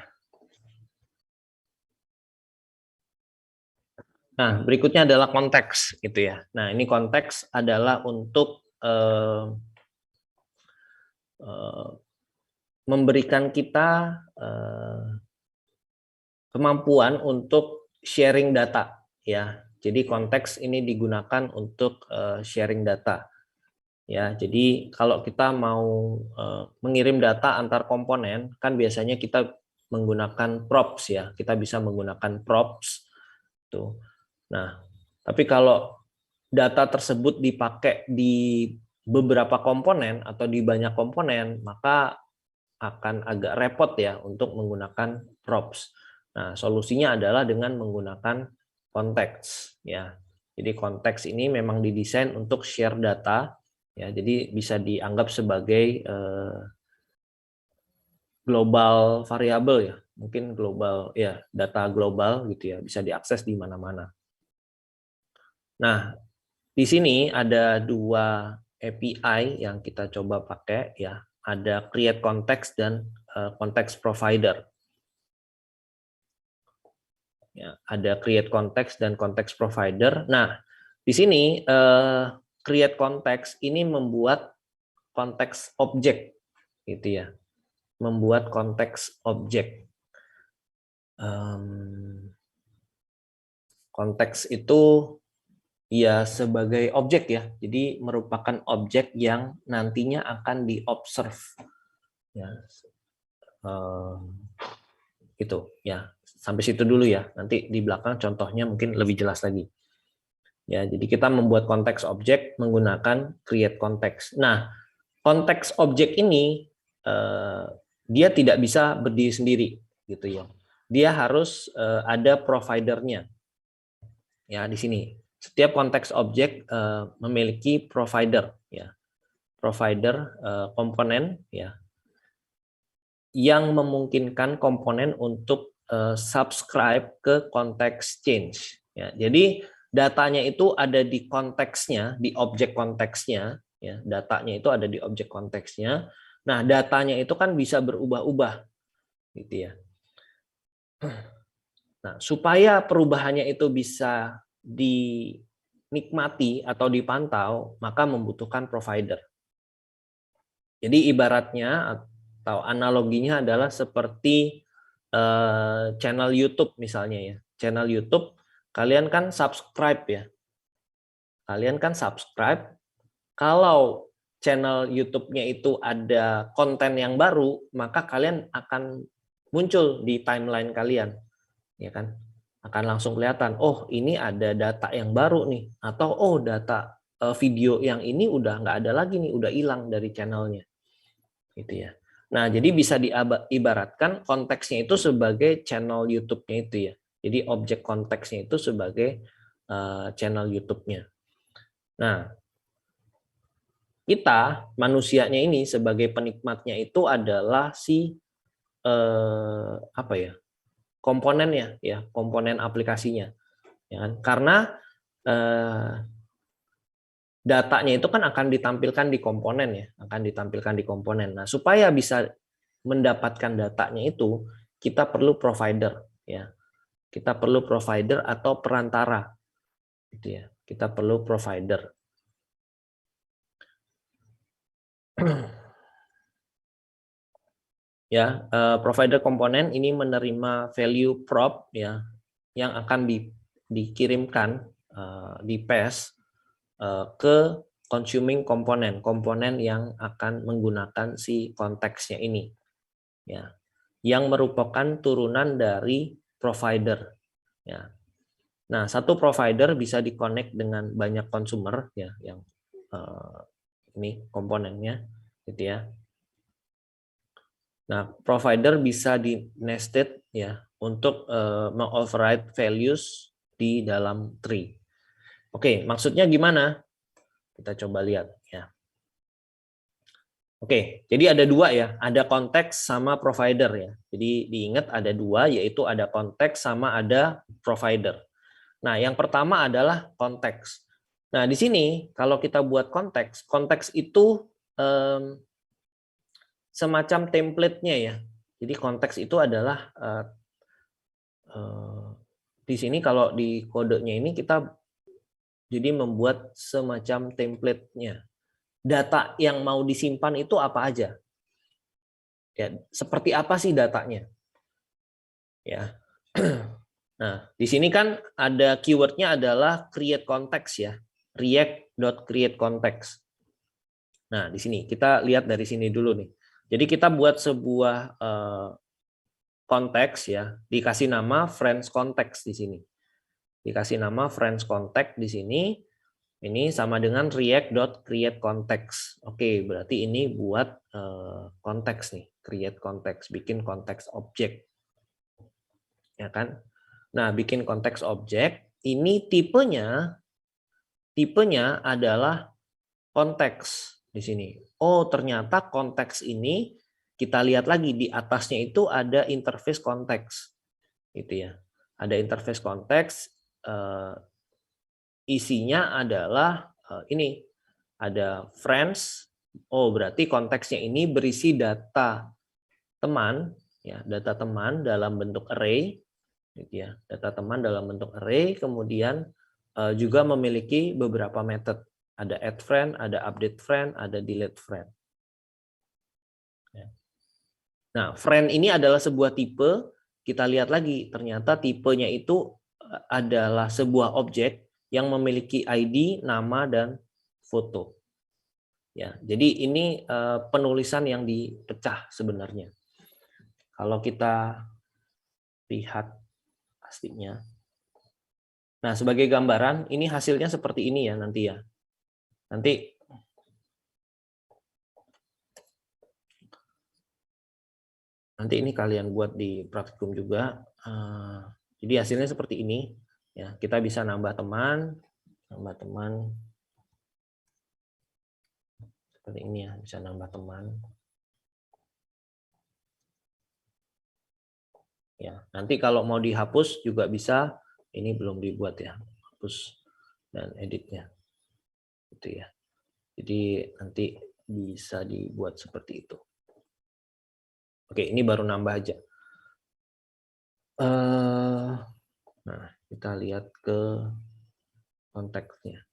Nah, berikutnya adalah konteks gitu ya. Nah, ini konteks adalah untuk memberikan kita kemampuan untuk sharing data ya. Jadi konteks ini digunakan untuk sharing data. Ya, jadi kalau kita mau mengirim data antar komponen, kan biasanya kita menggunakan props ya. Kita bisa menggunakan props tuh. Nah, tapi kalau data tersebut dipakai di beberapa komponen atau di banyak komponen, maka akan agak repot ya untuk menggunakan props. Nah, solusinya adalah dengan menggunakan konteks ya. Jadi konteks ini memang didesain untuk share data ya. Jadi bisa dianggap sebagai global variabel ya. Mungkin global ya, data global gitu ya, bisa diakses di mana-mana. Nah, di sini ada dua API yang kita coba pakai ya. Ada create context dan context provider. Ya, ada create context dan context provider. Nah, di sini create context ini membuat konteks objek gitu ya. membuat konteks objek. Konteks itu ya sebagai objek ya, jadi merupakan objek yang nantinya akan diobserve. Ya, gitu ya. Sampai situ dulu ya. Nanti di belakang contohnya mungkin lebih jelas lagi. Ya, jadi kita membuat konteks objek menggunakan create context. Nah, konteks objek ini dia tidak bisa berdiri sendiri, gitu ya. Dia harus ada providernya. Ya, di sini setiap konteks objek memiliki provider, ya, provider komponen, ya, yang memungkinkan komponen untuk subscribe ke konteks change. Ya, jadi datanya itu ada di konteksnya, di objek konteksnya. Ya, datanya itu ada di objek konteksnya. Nah, datanya itu kan bisa berubah-ubah, gitu ya. Nah, supaya perubahannya itu bisa dinikmati atau dipantau, maka membutuhkan provider. Jadi ibaratnya atau analoginya adalah seperti channel YouTube misalnya ya. Channel YouTube kalian kan subscribe ya. Kalian kan subscribe. Kalau channel YouTube-nya itu ada konten yang baru, maka kalian akan muncul di timeline kalian. Ya kan? Akan langsung kelihatan, oh ini ada data yang baru nih, atau oh data video yang ini udah nggak ada lagi nih, udah hilang dari channelnya, gitu ya. Nah, jadi bisa diibaratkan konteksnya itu sebagai channel YouTube-nya itu ya. Jadi objek konteksnya itu sebagai channel YouTube-nya. Nah, kita manusianya ini sebagai penikmatnya itu adalah si apa ya? Komponennya ya, komponen aplikasinya. Ya kan? Karena datanya itu kan akan ditampilkan di komponen ya, akan ditampilkan di komponen. Nah, supaya bisa mendapatkan datanya itu, kita perlu provider ya. Kita perlu provider atau perantara. Gitu ya. Kita perlu provider. Ya, provider komponen ini menerima value prop ya yang akan dikirimkan di pass ke consuming komponen yang akan menggunakan si konteksnya ini, ya, yang merupakan turunan dari provider, ya. Nah, satu provider bisa di-connect dengan banyak consumer, ya, yang ini komponennya, gitu ya. Nah, provider bisa di-nested ya untuk mengoverride values di dalam tree. Oke, maksudnya gimana? Kita coba lihat ya. Oke, jadi ada dua ya, ada konteks sama provider ya. Jadi diingat ada dua, yaitu ada konteks sama ada provider. Nah, yang pertama adalah konteks. Nah, di sini kalau kita buat konteks, konteks itu semacam template-nya ya. Jadi konteks itu adalah di sini kalau di kodenya ini kita jadi membuat semacam template-nya. Data yang mau disimpan itu apa aja? Ya, seperti apa sih datanya? Ya. Nah, di sini kan ada keywordnya adalah create context ya. React.createContext. Nah, di sini kita lihat dari sini dulu nih. Jadi kita buat sebuah konteks ya, dikasih nama friends context di sini. Dikasih nama friends context di sini. Ini sama dengan react.createContext. Oke, berarti ini buat konteks nih, create context, bikin konteks objek. Ya kan? Nah, bikin konteks objek, ini tipenya adalah konteks di sini. Oh, ternyata konteks ini kita lihat lagi di atasnya itu ada interface konteks. Gitu ya. Ada interface konteks, isinya adalah ini ada friends. Oh, berarti konteksnya ini berisi data teman ya, data teman dalam bentuk array gitu ya. Data teman dalam bentuk array, kemudian juga memiliki beberapa method. Ada add friend, ada update friend, ada delete friend. Ya. Nah, friend ini adalah sebuah tipe. Kita lihat lagi, ternyata tipenya itu adalah sebuah objek yang memiliki ID, nama, dan foto. Ya, jadi ini penulisan yang dipecah sebenarnya. Kalau kita lihat aslinya. Nah, sebagai gambaran, ini hasilnya seperti ini ya nanti ya. Nanti ini kalian buat di praktikum juga. Jadi hasilnya seperti ini. Ya, kita bisa nambah teman seperti ini ya, bisa nambah teman. Ya, nanti kalau mau dihapus juga bisa. Ini belum dibuat ya, hapus dan editnya, gitu ya. Jadi nanti bisa dibuat seperti itu. Oke, ini baru nambah aja. Nah, kita lihat ke konteksnya.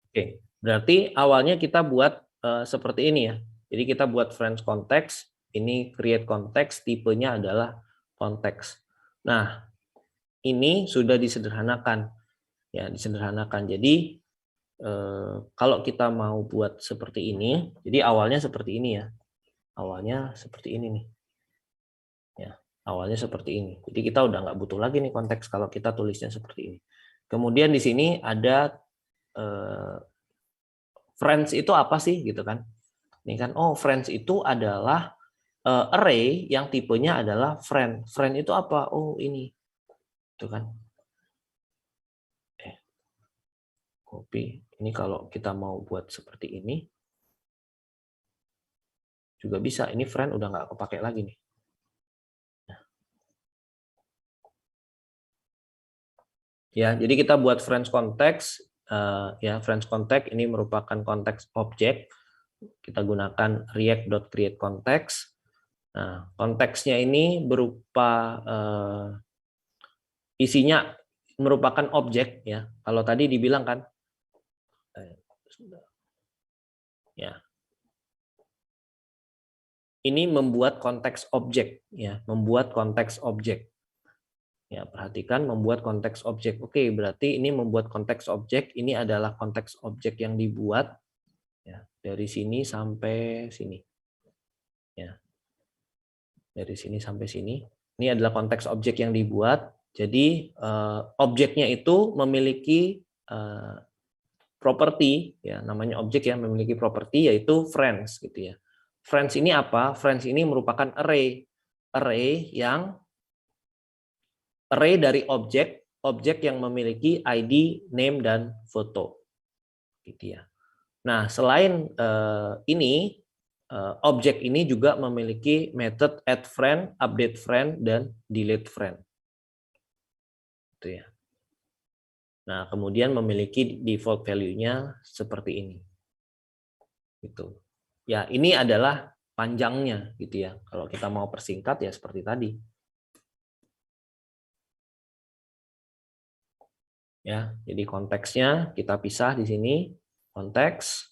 Oke, berarti awalnya kita buat seperti ini ya. Jadi kita buat friends context, ini create context, tipenya adalah konteks. Nah, ini sudah disederhanakan. Ya, disederhanakan. Jadi kalau kita mau buat seperti ini, jadi awalnya seperti ini ya. Awalnya seperti ini nih. Ya, awalnya seperti ini. Jadi kita udah nggak butuh lagi nih konteks kalau kita tulisnya seperti ini. Kemudian di sini ada friends itu apa sih gitu kan? Ini kan, oh friends itu adalah array yang tipenya adalah friend. Friend itu apa? Oh ini, itu kan. Copy. Ini kalau kita mau buat seperti ini juga bisa. Ini friend udah nggak kepake lagi nih. Ya, jadi kita buat friends context. Ya, friends context ini merupakan konteks objek. Kita gunakan react.createContext. Nah, konteksnya ini berupa isinya merupakan objek ya. Kalau tadi dibilang kan, ya, ini membuat konteks objek ya, membuat konteks objek. Ya, perhatikan membuat konteks objek. Oke, berarti ini membuat konteks objek. Ini adalah konteks objek yang dibuat ya, dari sini sampai sini. Ya. Dari sini sampai sini. Ini adalah konteks objek yang dibuat. Jadi objeknya itu memiliki properti ya, namanya objek ya, memiliki properti yaitu friends gitu ya. Friends ini apa? Friends ini merupakan array. Array dari objek yang memiliki ID, name, dan foto. Gitu ya. Nah, selain ini, objek ini juga memiliki method add friend, update friend, dan delete friend. Gitu ya. Nah, kemudian memiliki default value-nya seperti ini. Gitu. Ya, ini adalah panjangnya gitu ya. Kalau kita mau persingkat ya seperti tadi. Ya, jadi konteksnya kita pisah di sini, konteks.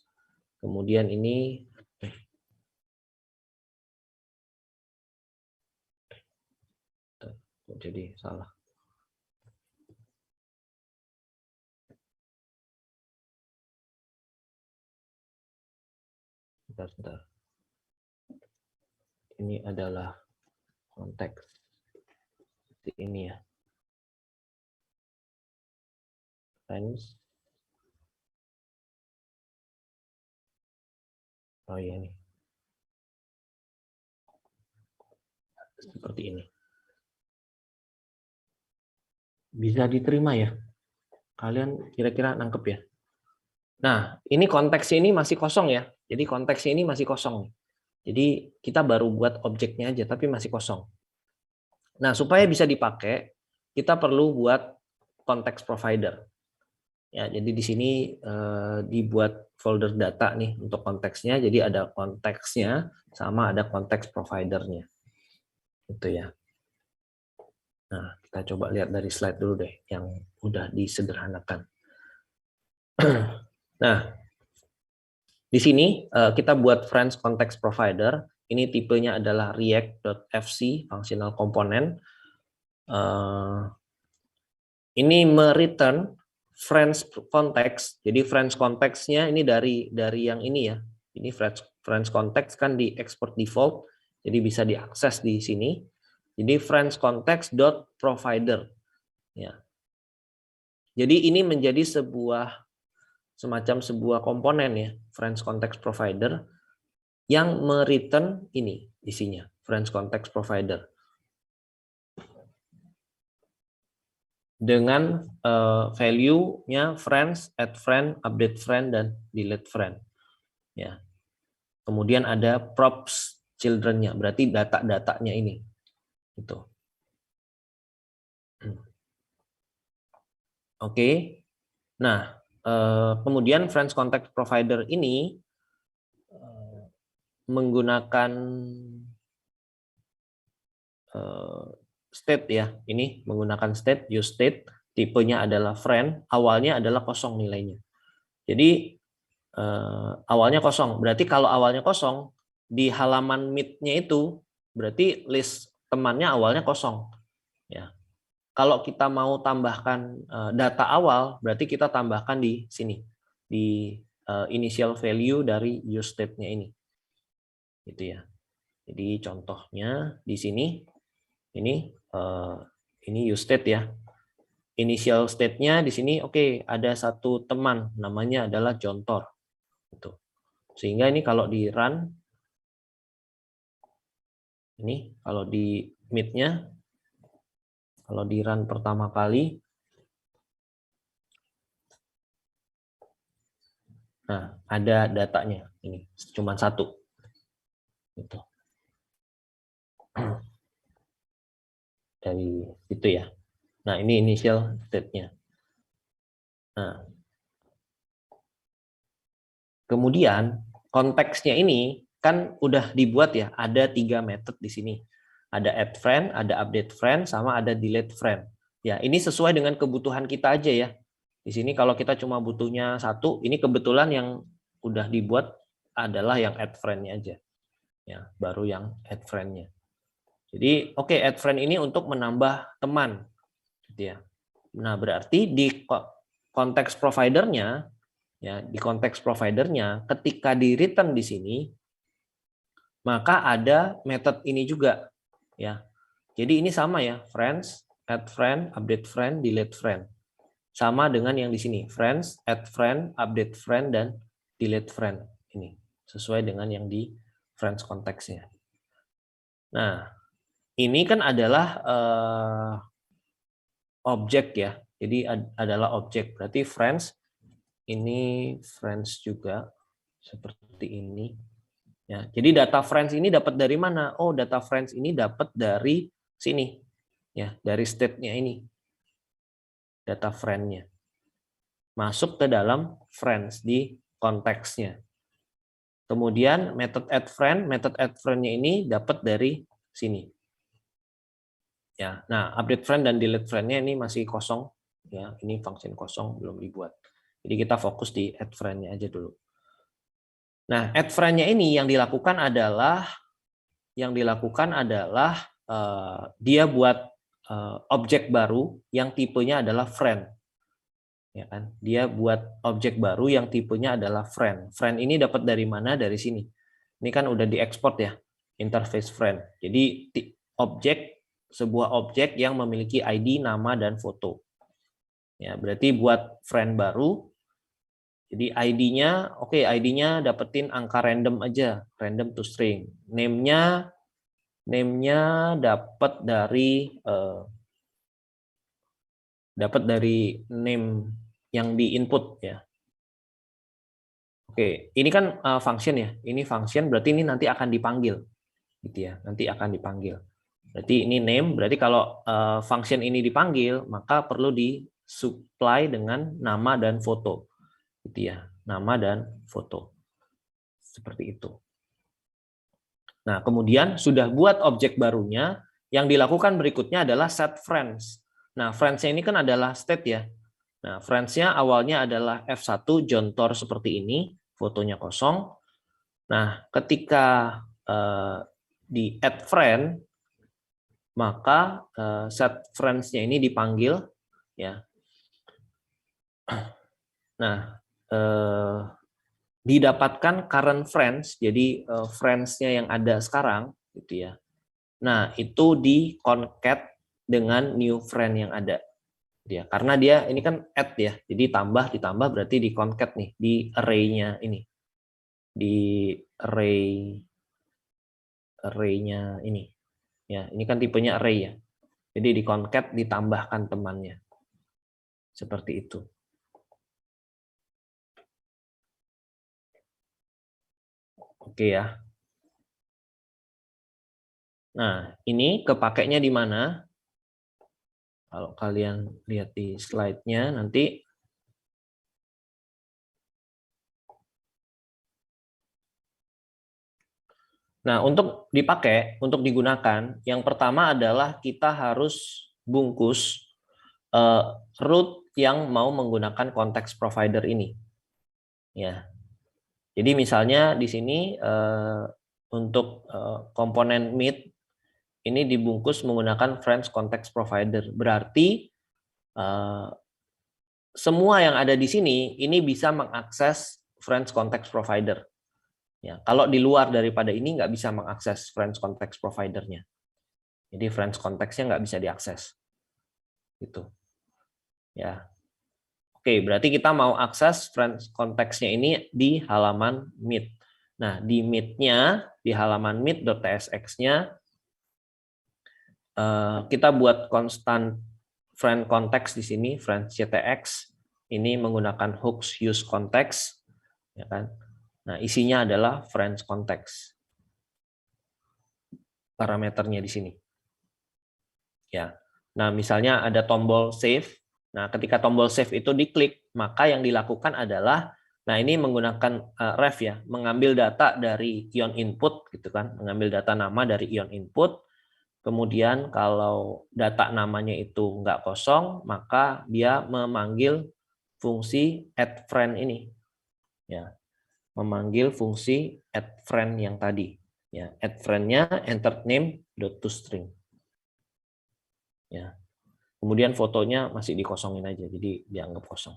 Kemudian ini jadi salah. Sebentar. Ini adalah konteks seperti ini ya. Friends. Oh iya nih. Seperti ini. Bisa diterima ya? Kalian kira-kira nangkep ya? Nah, ini konteks ini masih kosong ya. Jadi konteksnya ini masih kosong. Jadi kita baru buat objeknya aja, tapi masih kosong. Nah, supaya bisa dipakai, kita perlu buat konteks provider. Ya, jadi di sini dibuat folder data nih untuk konteksnya. Jadi ada konteksnya sama ada konteks providernya. Itu ya. Nah, kita coba lihat dari slide dulu deh yang udah disederhanakan. Nah, di sini kita buat friends context provider. Ini tipenya adalah react.fc functional component. Ini mereturn friends context. Jadi friends context-nya ini dari yang ini ya. Ini friends context kan di export default, jadi bisa diakses di sini. Jadi friends context dot provider. Ya. Jadi ini menjadi semacam sebuah komponen ya, friends context provider yang mereturn ini isinya, friends context provider. Dengan value-nya friends, add friend, update friend, dan delete friend. Ya. Kemudian ada props children-nya, berarti data-datanya ini. Gitu. Oke. Nah, kemudian friends context provider ini menggunakan state ya. Ini menggunakan state, use state, tipenya adalah friend, awalnya adalah kosong nilainya. Jadi awalnya kosong. Berarti kalau awalnya kosong, di halaman meet-nya itu berarti list temannya awalnya kosong. Ya. Kalau kita mau tambahkan data awal, berarti kita tambahkan di sini, di initial value dari use state-nya ini. Gitu ya. Jadi contohnya di sini, ini use state ya. Initial state-nya di sini, oke, ada satu teman, namanya adalah Jontor. Gitu. Sehingga ini kalau di run, ini kalau di meet-nya, kalau di run pertama kali, nah ada datanya, ini cuma satu. Gitu. Dari itu ya. Nah ini initial state-nya. Nah, kemudian konteksnya ini kan udah dibuat ya, ada 3 method di sini. Ada add friend, ada update friend, sama ada delete friend. Ya, ini sesuai dengan kebutuhan kita aja ya. Di sini kalau kita cuma butuhnya satu, ini kebetulan yang udah dibuat adalah yang add friend-nya aja. Ya, baru yang add friend-nya. Jadi, oke, add friend ini untuk menambah teman. Gitu ya. Nah, berarti di konteks providernya, ya, di konteks providernya, ketika di return di sini, maka ada method ini juga, ya. Jadi ini sama ya, friends, add friend, update friend, delete friend. Sama dengan yang di sini, friends, add friend, update friend, dan delete friend. Ini sesuai dengan yang di friends konteksnya. Nah, ini kan adalah objek ya. Jadi adalah objek. Berarti friends, ini friends juga seperti ini. Ya, jadi data friends ini dapat dari mana? Oh, data friends ini dapat dari sini. Ya, dari state-nya ini. Data friend-nya. Masuk ke dalam friends di konteksnya. Kemudian method add friend-nya ini dapat dari sini. Ya, nah update friend dan delete friend-nya ini masih kosong. Ya, ini function kosong belum dibuat. Jadi kita fokus di add friend-nya aja dulu. Nah, add friend-nya ini yang dilakukan adalah dia buat objek baru yang tipenya adalah friend. Ya kan? Dia buat objek baru yang tipenya adalah friend. Friend ini dapat dari mana? Dari sini. Ini kan udah diekspor ya, interface friend. Jadi sebuah objek yang memiliki ID, nama, dan foto. Ya, berarti buat friend baru. Jadi ID-nya, oke, ID-nya dapetin angka random aja, random to string. Name-nya dapat dari name yang di input ya. Oke, ini kan function ya. Ini function berarti ini nanti akan dipanggil. Gitu ya. Nanti akan dipanggil. Berarti ini name, berarti kalau function ini dipanggil, maka perlu disupply dengan nama dan foto. Gitu ya. Nama dan foto. Seperti itu. Nah, kemudian sudah buat objek barunya, yang dilakukan berikutnya adalah set friends. Nah, friends-nya ini kan adalah state ya. Nah, friends-nya awalnya adalah F1 jontor seperti ini, fotonya kosong. Nah, ketika di add friend, maka set friends-nya ini dipanggil ya. Nah, didapatkan current friends, jadi friends-nya yang ada sekarang gitu ya. Nah, itu di concat dengan new friend yang ada. Ya, karena dia ini kan add ya. Jadi tambah ditambah berarti di concat nih, di array-nya ini. Di array-nya ini. Ya, ini kan tipenya array ya. Jadi di concat ditambahkan temannya. Seperti itu. Oke ya. Nah, ini kepakainya di mana? Kalau kalian lihat di slide-nya nanti nah, untuk dipakai, untuk digunakan, yang pertama adalah kita harus bungkus root yang mau menggunakan konteks provider ini. Ya. Jadi misalnya di sini untuk komponen meet ini dibungkus menggunakan friends context provider. Berarti semua yang ada di sini ini bisa mengakses friends context provider. Ya, kalau di luar daripada ini nggak bisa mengakses friends context providernya. Jadi friends context-nya nggak bisa diakses. Gitu. Ya. Oke, berarti kita mau akses friends context-nya ini di halaman meet. Nah, di meet-nya, di halaman meet.tsx-nya, kita buat konstan friend context di sini, friends ctx, ini menggunakan hooks use context, ya kan? Nah, isinya adalah friends context. Parameternya di sini. Ya. Nah, misalnya ada tombol save. Nah, ketika tombol save itu diklik, maka yang dilakukan adalah, nah ini menggunakan ref ya, mengambil data dari ion input gitu kan, mengambil data nama dari ion input. Kemudian kalau data namanya itu nggak kosong, maka dia memanggil fungsi add friend ini. Ya, memanggil fungsi add friend yang tadi. Ya, add friend-nya enter name.toString. Ya. Kemudian fotonya masih dikosongin aja, jadi dianggap kosong.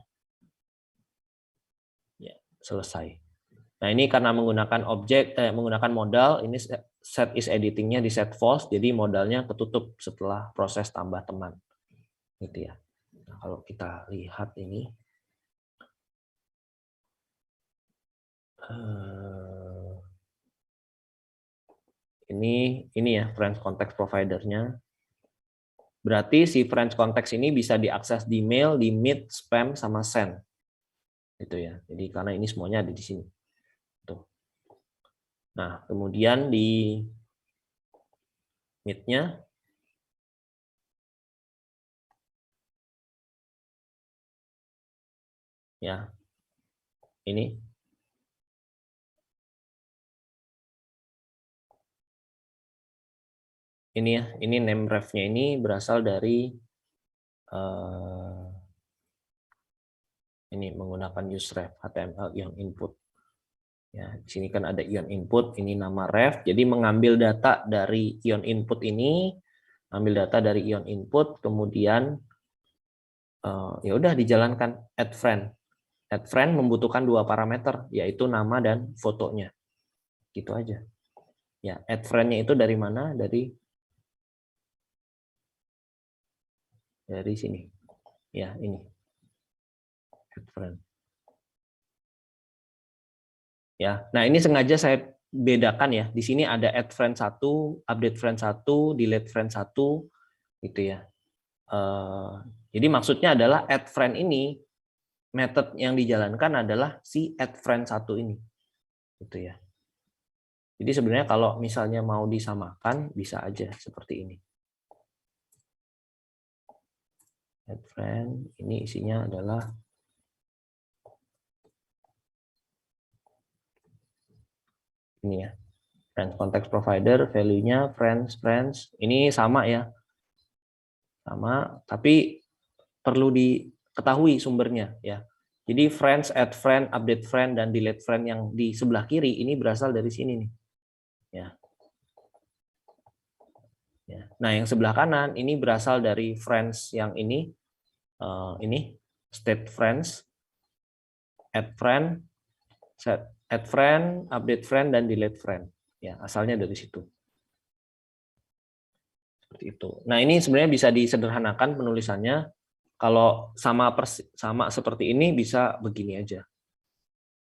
Ya, selesai. Nah, ini karena menggunakan menggunakan modal, ini set is editing-nya di set false, jadi modalnya ketutup setelah proses tambah teman. Gitu ya. Nah, kalau kita lihat ini ini ya friends context provider-nya. Berarti si friends context ini bisa diakses di mail, di meet, spam, sama send. Gitu ya. Jadi karena ini semuanya ada di sini. Tuh. Nah, kemudian di meet-nya ya. Ini ya, ini name ref-nya ini berasal dari ini menggunakan useref HTML ion input. Ya, di sini kan ada ion input, ini nama ref. Jadi mengambil data dari ion input ini, ambil data dari ion input, kemudian ya udah dijalankan add friend. Add friend membutuhkan dua parameter, yaitu nama dan fotonya. Gitu aja. Ya, add friend-nya itu dari mana? Dari sini. Ya, ini. Add friend. Ya. Nah, ini sengaja saya bedakan ya. Di sini ada add friend 1, update friend 1, delete friend 1 gitu ya. Jadi maksudnya adalah add friend ini method yang dijalankan adalah si add friend 1 ini. Gitu ya. Jadi sebenarnya kalau misalnya mau disamakan bisa aja seperti ini. Add friend ini isinya adalah ini ya. Friends context provider, value-nya friends. Ini sama ya. Sama, tapi perlu diketahui sumbernya ya. Jadi friends, add friend, update friend, dan delete friend yang di sebelah kiri ini berasal dari sini nih. Ya. Nah, yang sebelah kanan ini berasal dari friends yang ini state friends, add friend, update friend, dan delete friend. Ya, asalnya dari situ. Seperti itu. Nah, ini sebenarnya bisa disederhanakan penulisannya. Kalau sama seperti ini bisa begini aja.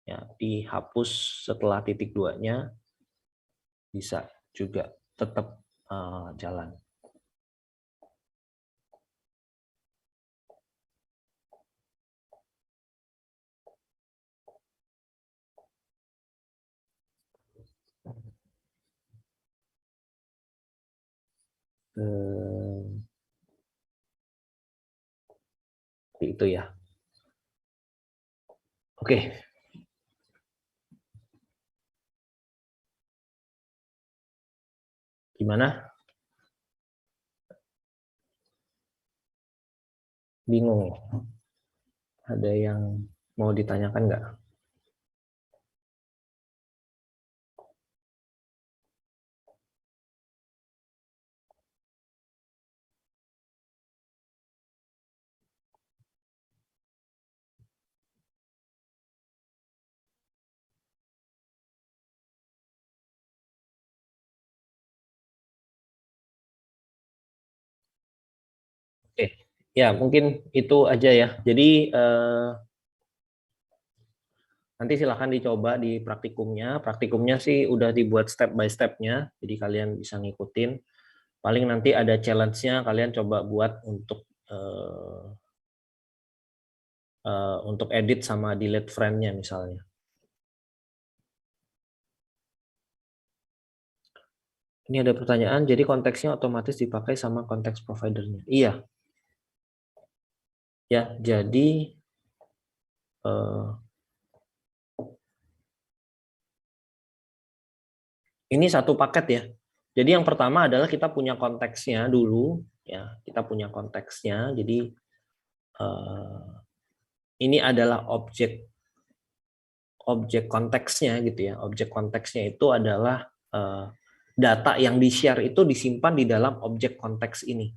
Ya, dihapus setelah titik 2-nya bisa juga tetap jalan. Seperti itu ya. Oke. Gimana? Bingung? Ada yang mau ditanyakan nggak? Oke, ya mungkin itu aja ya. Jadi nanti silahkan dicoba di praktikumnya. Praktikumnya sih udah dibuat step by step-nya, jadi kalian bisa ngikutin. Paling nanti ada challenge-nya, kalian coba buat untuk edit sama delete friend-nya misalnya. Ini ada pertanyaan, jadi konteksnya otomatis dipakai sama konteks providernya. Iya. Ya, jadi ini satu paket ya. Jadi yang pertama adalah kita punya konteksnya dulu, ya. Kita punya konteksnya. Jadi ini adalah objek konteksnya gitu ya. Objek konteksnya itu adalah data yang di-share itu disimpan di dalam objek konteks ini.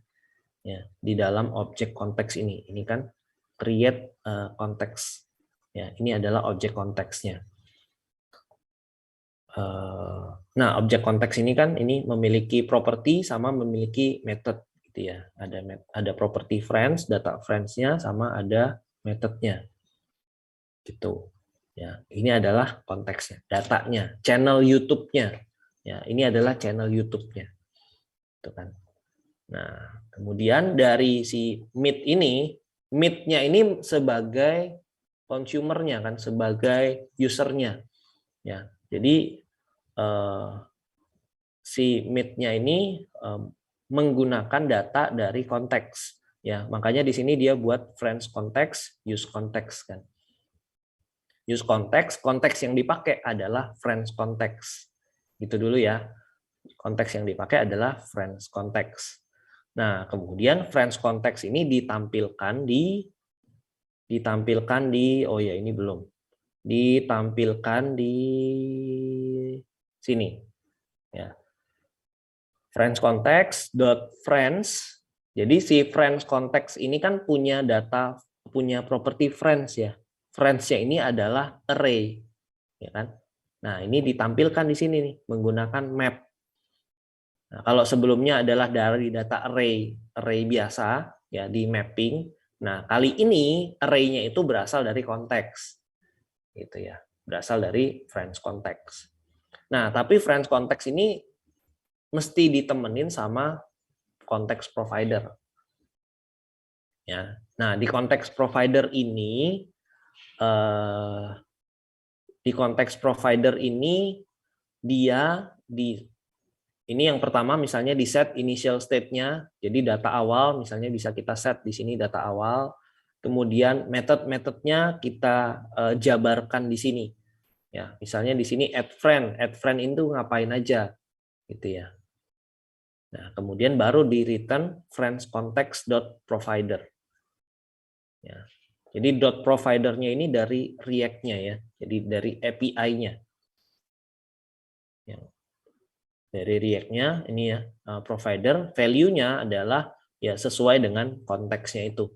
Ya, di dalam objek konteks ini. Ini kan create konteks. Ya, ini adalah objek konteksnya. Nah, objek konteks ini kan ini memiliki properti sama memiliki method gitu ya. Ada property friends, data friends-nya sama ada methodnya. Gitu. Ya, ini adalah konteksnya, datanya, channel YouTube-nya. Ya, ini adalah channel YouTube-nya. Itu kan. Nah, kemudian dari si Meet ini, Meet-nya ini sebagai consumer-nya kan, sebagai user-nya. Ya, jadi si Meet-nya ini menggunakan data dari konteks. Ya, makanya di sini dia buat friends konteks, use konteks kan. Use konteks, konteks yang dipakai adalah friends konteks. Gitu dulu ya. Konteks yang dipakai adalah friends konteks. Nah, kemudian friends konteks ini ditampilkan di oh ya ini belum. Ditampilkan di sini. Ya. Friends konteks dot friends. Jadi si friends konteks ini kan punya data, punya property friends ya. Friends-nya ini adalah array, ya kan? Nah, ini ditampilkan di sini nih menggunakan map. Nah, kalau sebelumnya adalah dari data array biasa ya di mapping. Nah, kali ini array-nya itu berasal dari konteks. Gitu ya. Berasal dari friends konteks. Nah, tapi friends konteks ini mesti ditemenin sama konteks provider. Ya. Nah, di konteks provider ini dia ini yang pertama misalnya di set initial state-nya, jadi data awal misalnya bisa kita set di sini data awal, kemudian metode-metodenya kita jabarkan di sini. Ya, misalnya di sini add friend itu ngapain aja, gitu ya. Nah, kemudian baru di return friends context.provider. Ya. Jadi .providernya ini dari React-nya ya, jadi dari API-nya. Ya. Dari React-nya ini ya, provider, value-nya adalah ya sesuai dengan konteksnya itu.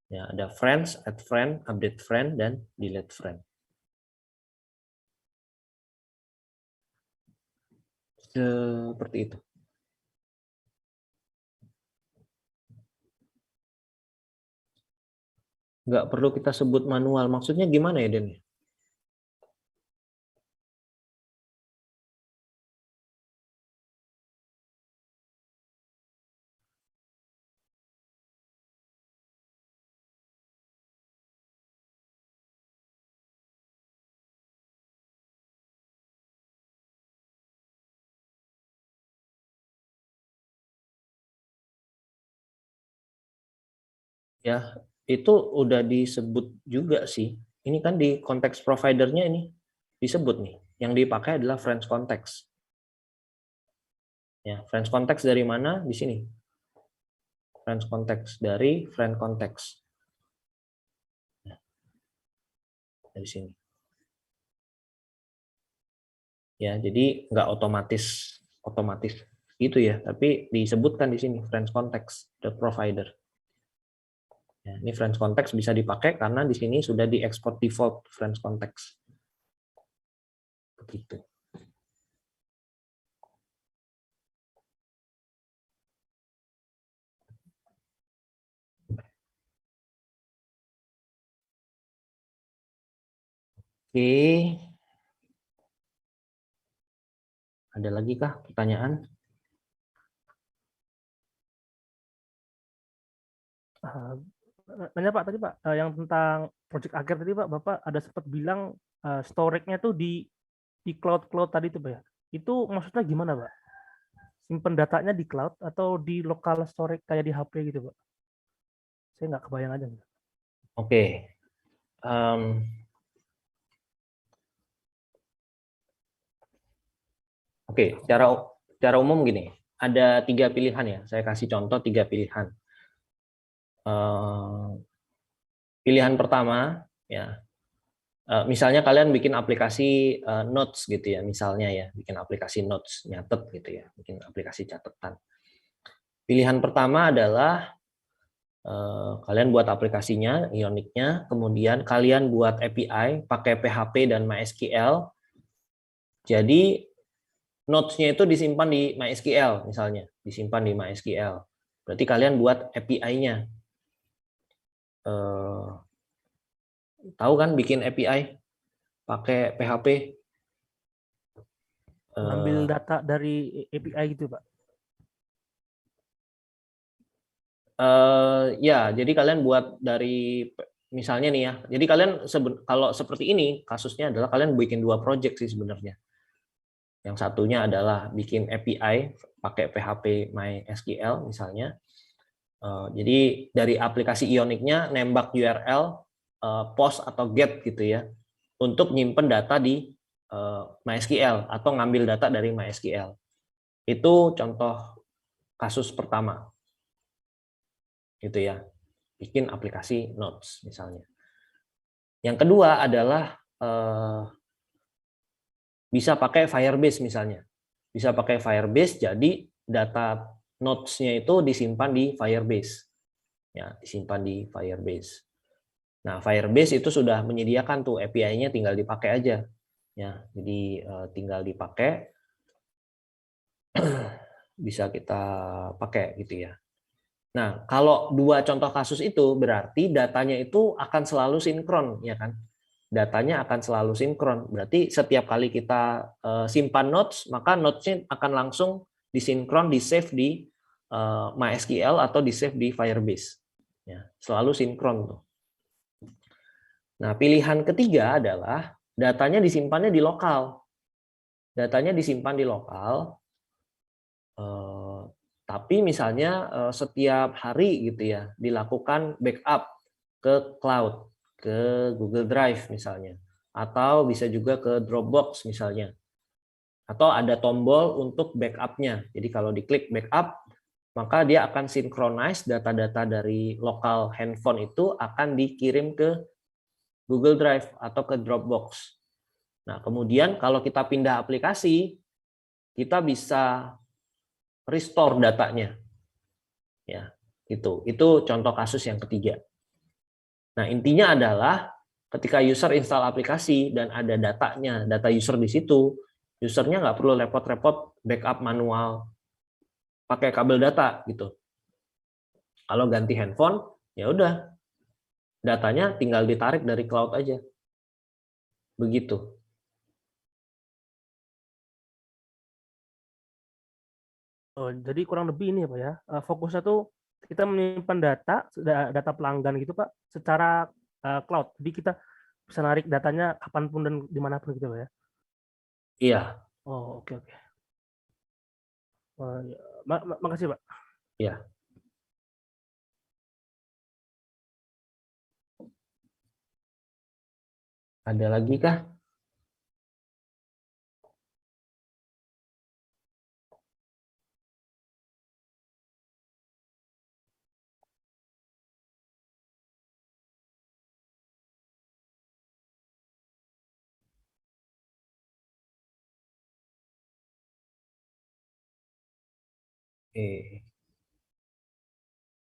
Ya, ada friends, add friend, update friend, dan delete friend. Seperti itu. Nggak perlu kita sebut manual. Maksudnya gimana ya, Den? Ya, itu udah disebut juga sih. Ini kan di konteks providernya ini disebut nih. Yang dipakai adalah friends context. Ya, friends context dari mana? Di sini. Friends context dari friend context. Nah, dari sini. Ya, jadi nggak otomatis gitu ya, tapi disebutkan di sini friends context the provider. Ya, ini friends context bisa dipakai karena di sini sudah diekspor default friends context. Begitu. Oke. Ada lagi kah pertanyaan? Nanya Pak tadi Pak, yang tentang project akhir tadi Pak, Bapak ada sempat bilang storage-nya tuh di cloud tadi tuh Pak ya. Itu maksudnya gimana Pak? Simpen datanya di cloud atau di local storage kayak di HP gitu Pak? Saya nggak kebayang aja. Oke. Oke, secara umum gini, ada 3 pilihan ya. Saya kasih contoh 3 pilihan. Pilihan pertama, ya, misalnya kalian bikin aplikasi notes gitu ya, misalnya ya, bikin aplikasi notes, nyatet gitu ya, bikin aplikasi catatan. Pilihan pertama adalah kalian buat aplikasinya, Ionic-nya, kemudian kalian buat API pakai PHP dan MySQL. Jadi notes-nya itu disimpan di MySQL misalnya, disimpan di MySQL. Berarti kalian buat API-nya. Tahu kan bikin API pakai PHP? Ngambil data dari API gitu Pak? Ya, jadi kalian buat dari misalnya nih ya. Jadi kalian kalau seperti ini kasusnya adalah kalian bikin 2 project sih sebenarnya. Yang satunya adalah bikin API pakai PHP MySQL misalnya. Jadi dari aplikasi Ionic-nya nembak URL post atau get gitu ya untuk nyimpen data di MySQL atau ngambil data dari MySQL. Itu contoh kasus pertama. Gitu ya. Bikin aplikasi notes misalnya. Yang kedua adalah bisa pakai Firebase misalnya. Bisa pakai Firebase, jadi data notes-nya itu disimpan di Firebase. Ya, disimpan di Firebase. Nah, Firebase itu sudah menyediakan tuh API-nya, tinggal dipakai aja. Ya, jadi tinggal dipakai, bisa kita pakai gitu ya. Nah, kalau 2 contoh kasus itu berarti datanya itu akan selalu sinkron, ya kan? Datanya akan selalu sinkron. Berarti setiap kali kita simpan notes, maka notes-nya akan langsung disinkron, di-save di MySQL atau di-save di Firebase. Ya, selalu sinkron tuh. Nah, pilihan ketiga adalah datanya disimpannya di lokal. Datanya disimpan di lokal, tapi misalnya setiap hari gitu ya, dilakukan backup ke cloud, ke Google Drive misalnya. atau bisa juga ke Dropbox misalnya. Atau ada tombol untuk backup-nya. Jadi kalau diklik backup, maka dia akan synchronize data-data dari lokal handphone itu akan dikirim ke Google Drive atau ke Dropbox. Nah, kemudian kalau kita pindah aplikasi, kita bisa restore datanya. Ya, gitu. Itu contoh kasus yang ketiga. Nah, intinya adalah ketika user install aplikasi dan ada datanya, data user di situ, usernya nggak perlu repot-repot backup manual pakai kabel data gitu. Kalau ganti handphone, ya udah datanya tinggal ditarik dari cloud aja. Begitu. Oh, jadi kurang lebih ini ya Pak ya. Fokusnya tuh kita menyimpan data pelanggan gitu Pak secara cloud. Jadi kita bisa narik datanya kapanpun dan dimanapun gitu Pak ya. Iya, Oh, oke oke. Ya. Makasih Pak. iya. Ada lagi kah? Oke.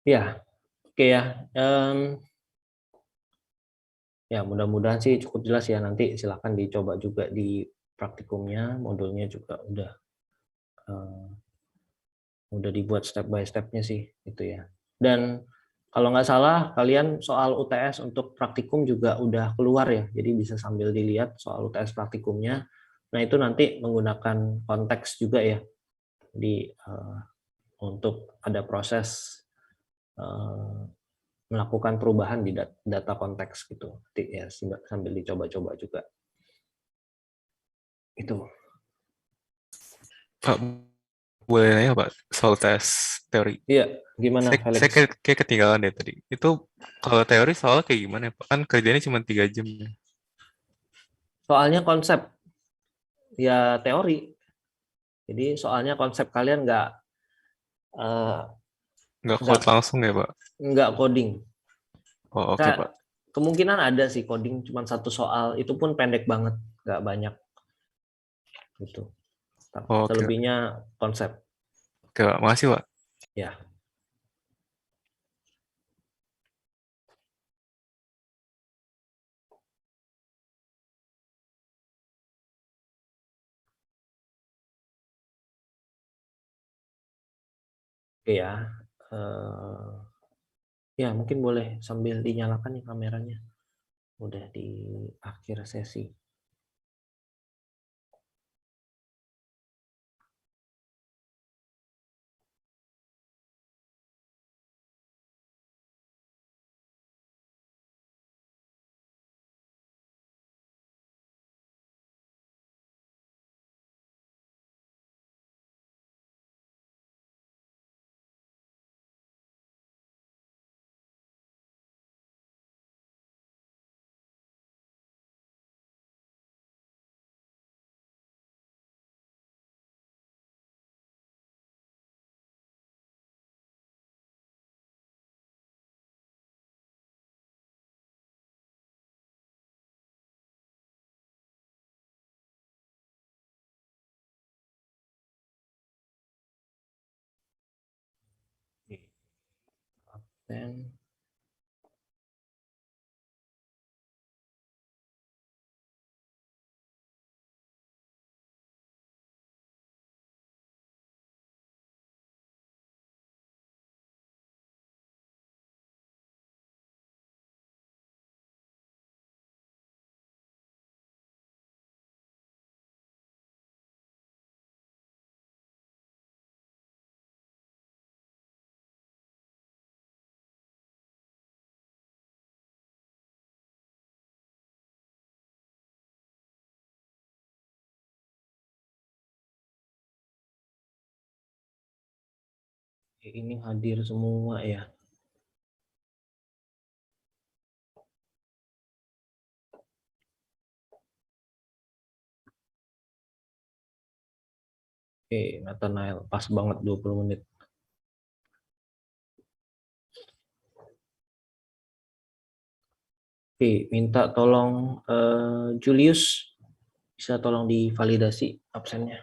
Ya, oke ya. Ya, mudah-mudahan sih cukup jelas ya. Nanti silakan dicoba juga di praktikumnya, modulnya juga udah dibuat step by step-nya sih, gitu ya. Dan kalau nggak salah, kalian soal UTS untuk praktikum juga udah keluar ya. Jadi bisa sambil dilihat soal UTS praktikumnya. Nah, itu nanti menggunakan konteks juga ya untuk ada proses melakukan perubahan di data konteks gitu. Nanti ya sambil dicoba-coba juga. Itu. Pak, boleh nanya Pak soal tes teori? Iya, gimana Saya Felix? kayak ketinggalan deh tadi. Itu kalau teori soal kayak gimana ya Pak? Kan kerjanya cuma 3 jam ya. Soalnya konsep ya teori. Jadi soalnya konsep kalian eh, Nggak nggak code langsung ya Pak? nggak coding. Oh oke Pak. Kemungkinan ada sih coding cuma satu soal, itu pun pendek banget, nggak banyak gitu. Oh, oke. Selebihnya konsep. Oke Pak, makasih Pak. Ya. Oke ya. Ya mungkin boleh sambil dinyalakan nih kameranya. Udah di akhir sesi. Dan ini hadir semua ya. Oke, Nathanael, pas banget 20 menit. Oke, minta tolong Julius, bisa tolong divalidasi absennya.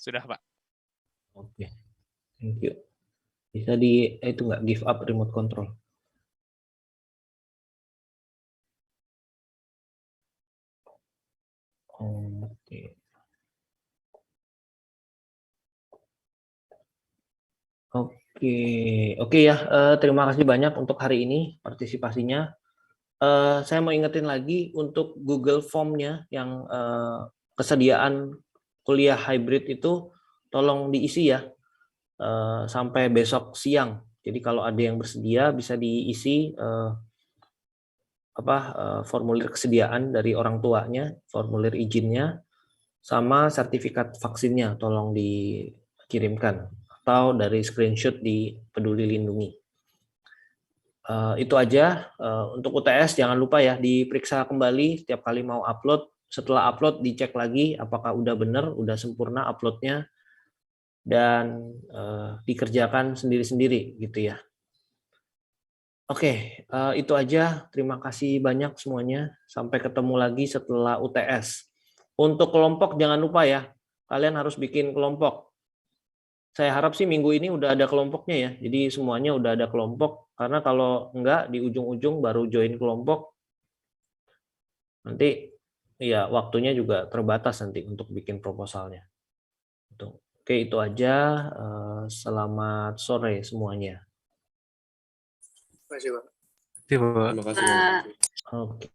Sudah, Pak. Oke, thank you. Bisa itu nggak give up remote control? Oke. Oke ya. Terima kasih banyak untuk hari ini partisipasinya. Saya mau ingetin lagi untuk Google Form-nya yang kesediaan kuliah hybrid itu tolong diisi ya sampai besok siang. Jadi kalau ada yang bersedia bisa diisi formulir kesediaan dari orang tuanya, formulir izinnya, sama sertifikat vaksinnya tolong dikirimkan atau dari screenshot di Peduli Lindungi. Itu aja untuk UTS. Jangan lupa ya diperiksa kembali setiap kali mau upload. Setelah upload dicek lagi apakah udah benar, udah sempurna uploadnya, dan dikerjakan sendiri-sendiri gitu ya. Oke, itu aja. Terima kasih banyak semuanya. Sampai ketemu lagi setelah UTS. Untuk kelompok jangan lupa ya, kalian harus bikin kelompok. Saya harap sih minggu ini udah ada kelompoknya ya. Jadi semuanya udah ada kelompok. Karena kalau enggak di ujung-ujung baru join kelompok, nanti ya waktunya juga terbatas nanti untuk bikin proposalnya. Oke, itu aja. Selamat sore semuanya. Terima kasih, Pak. Oke.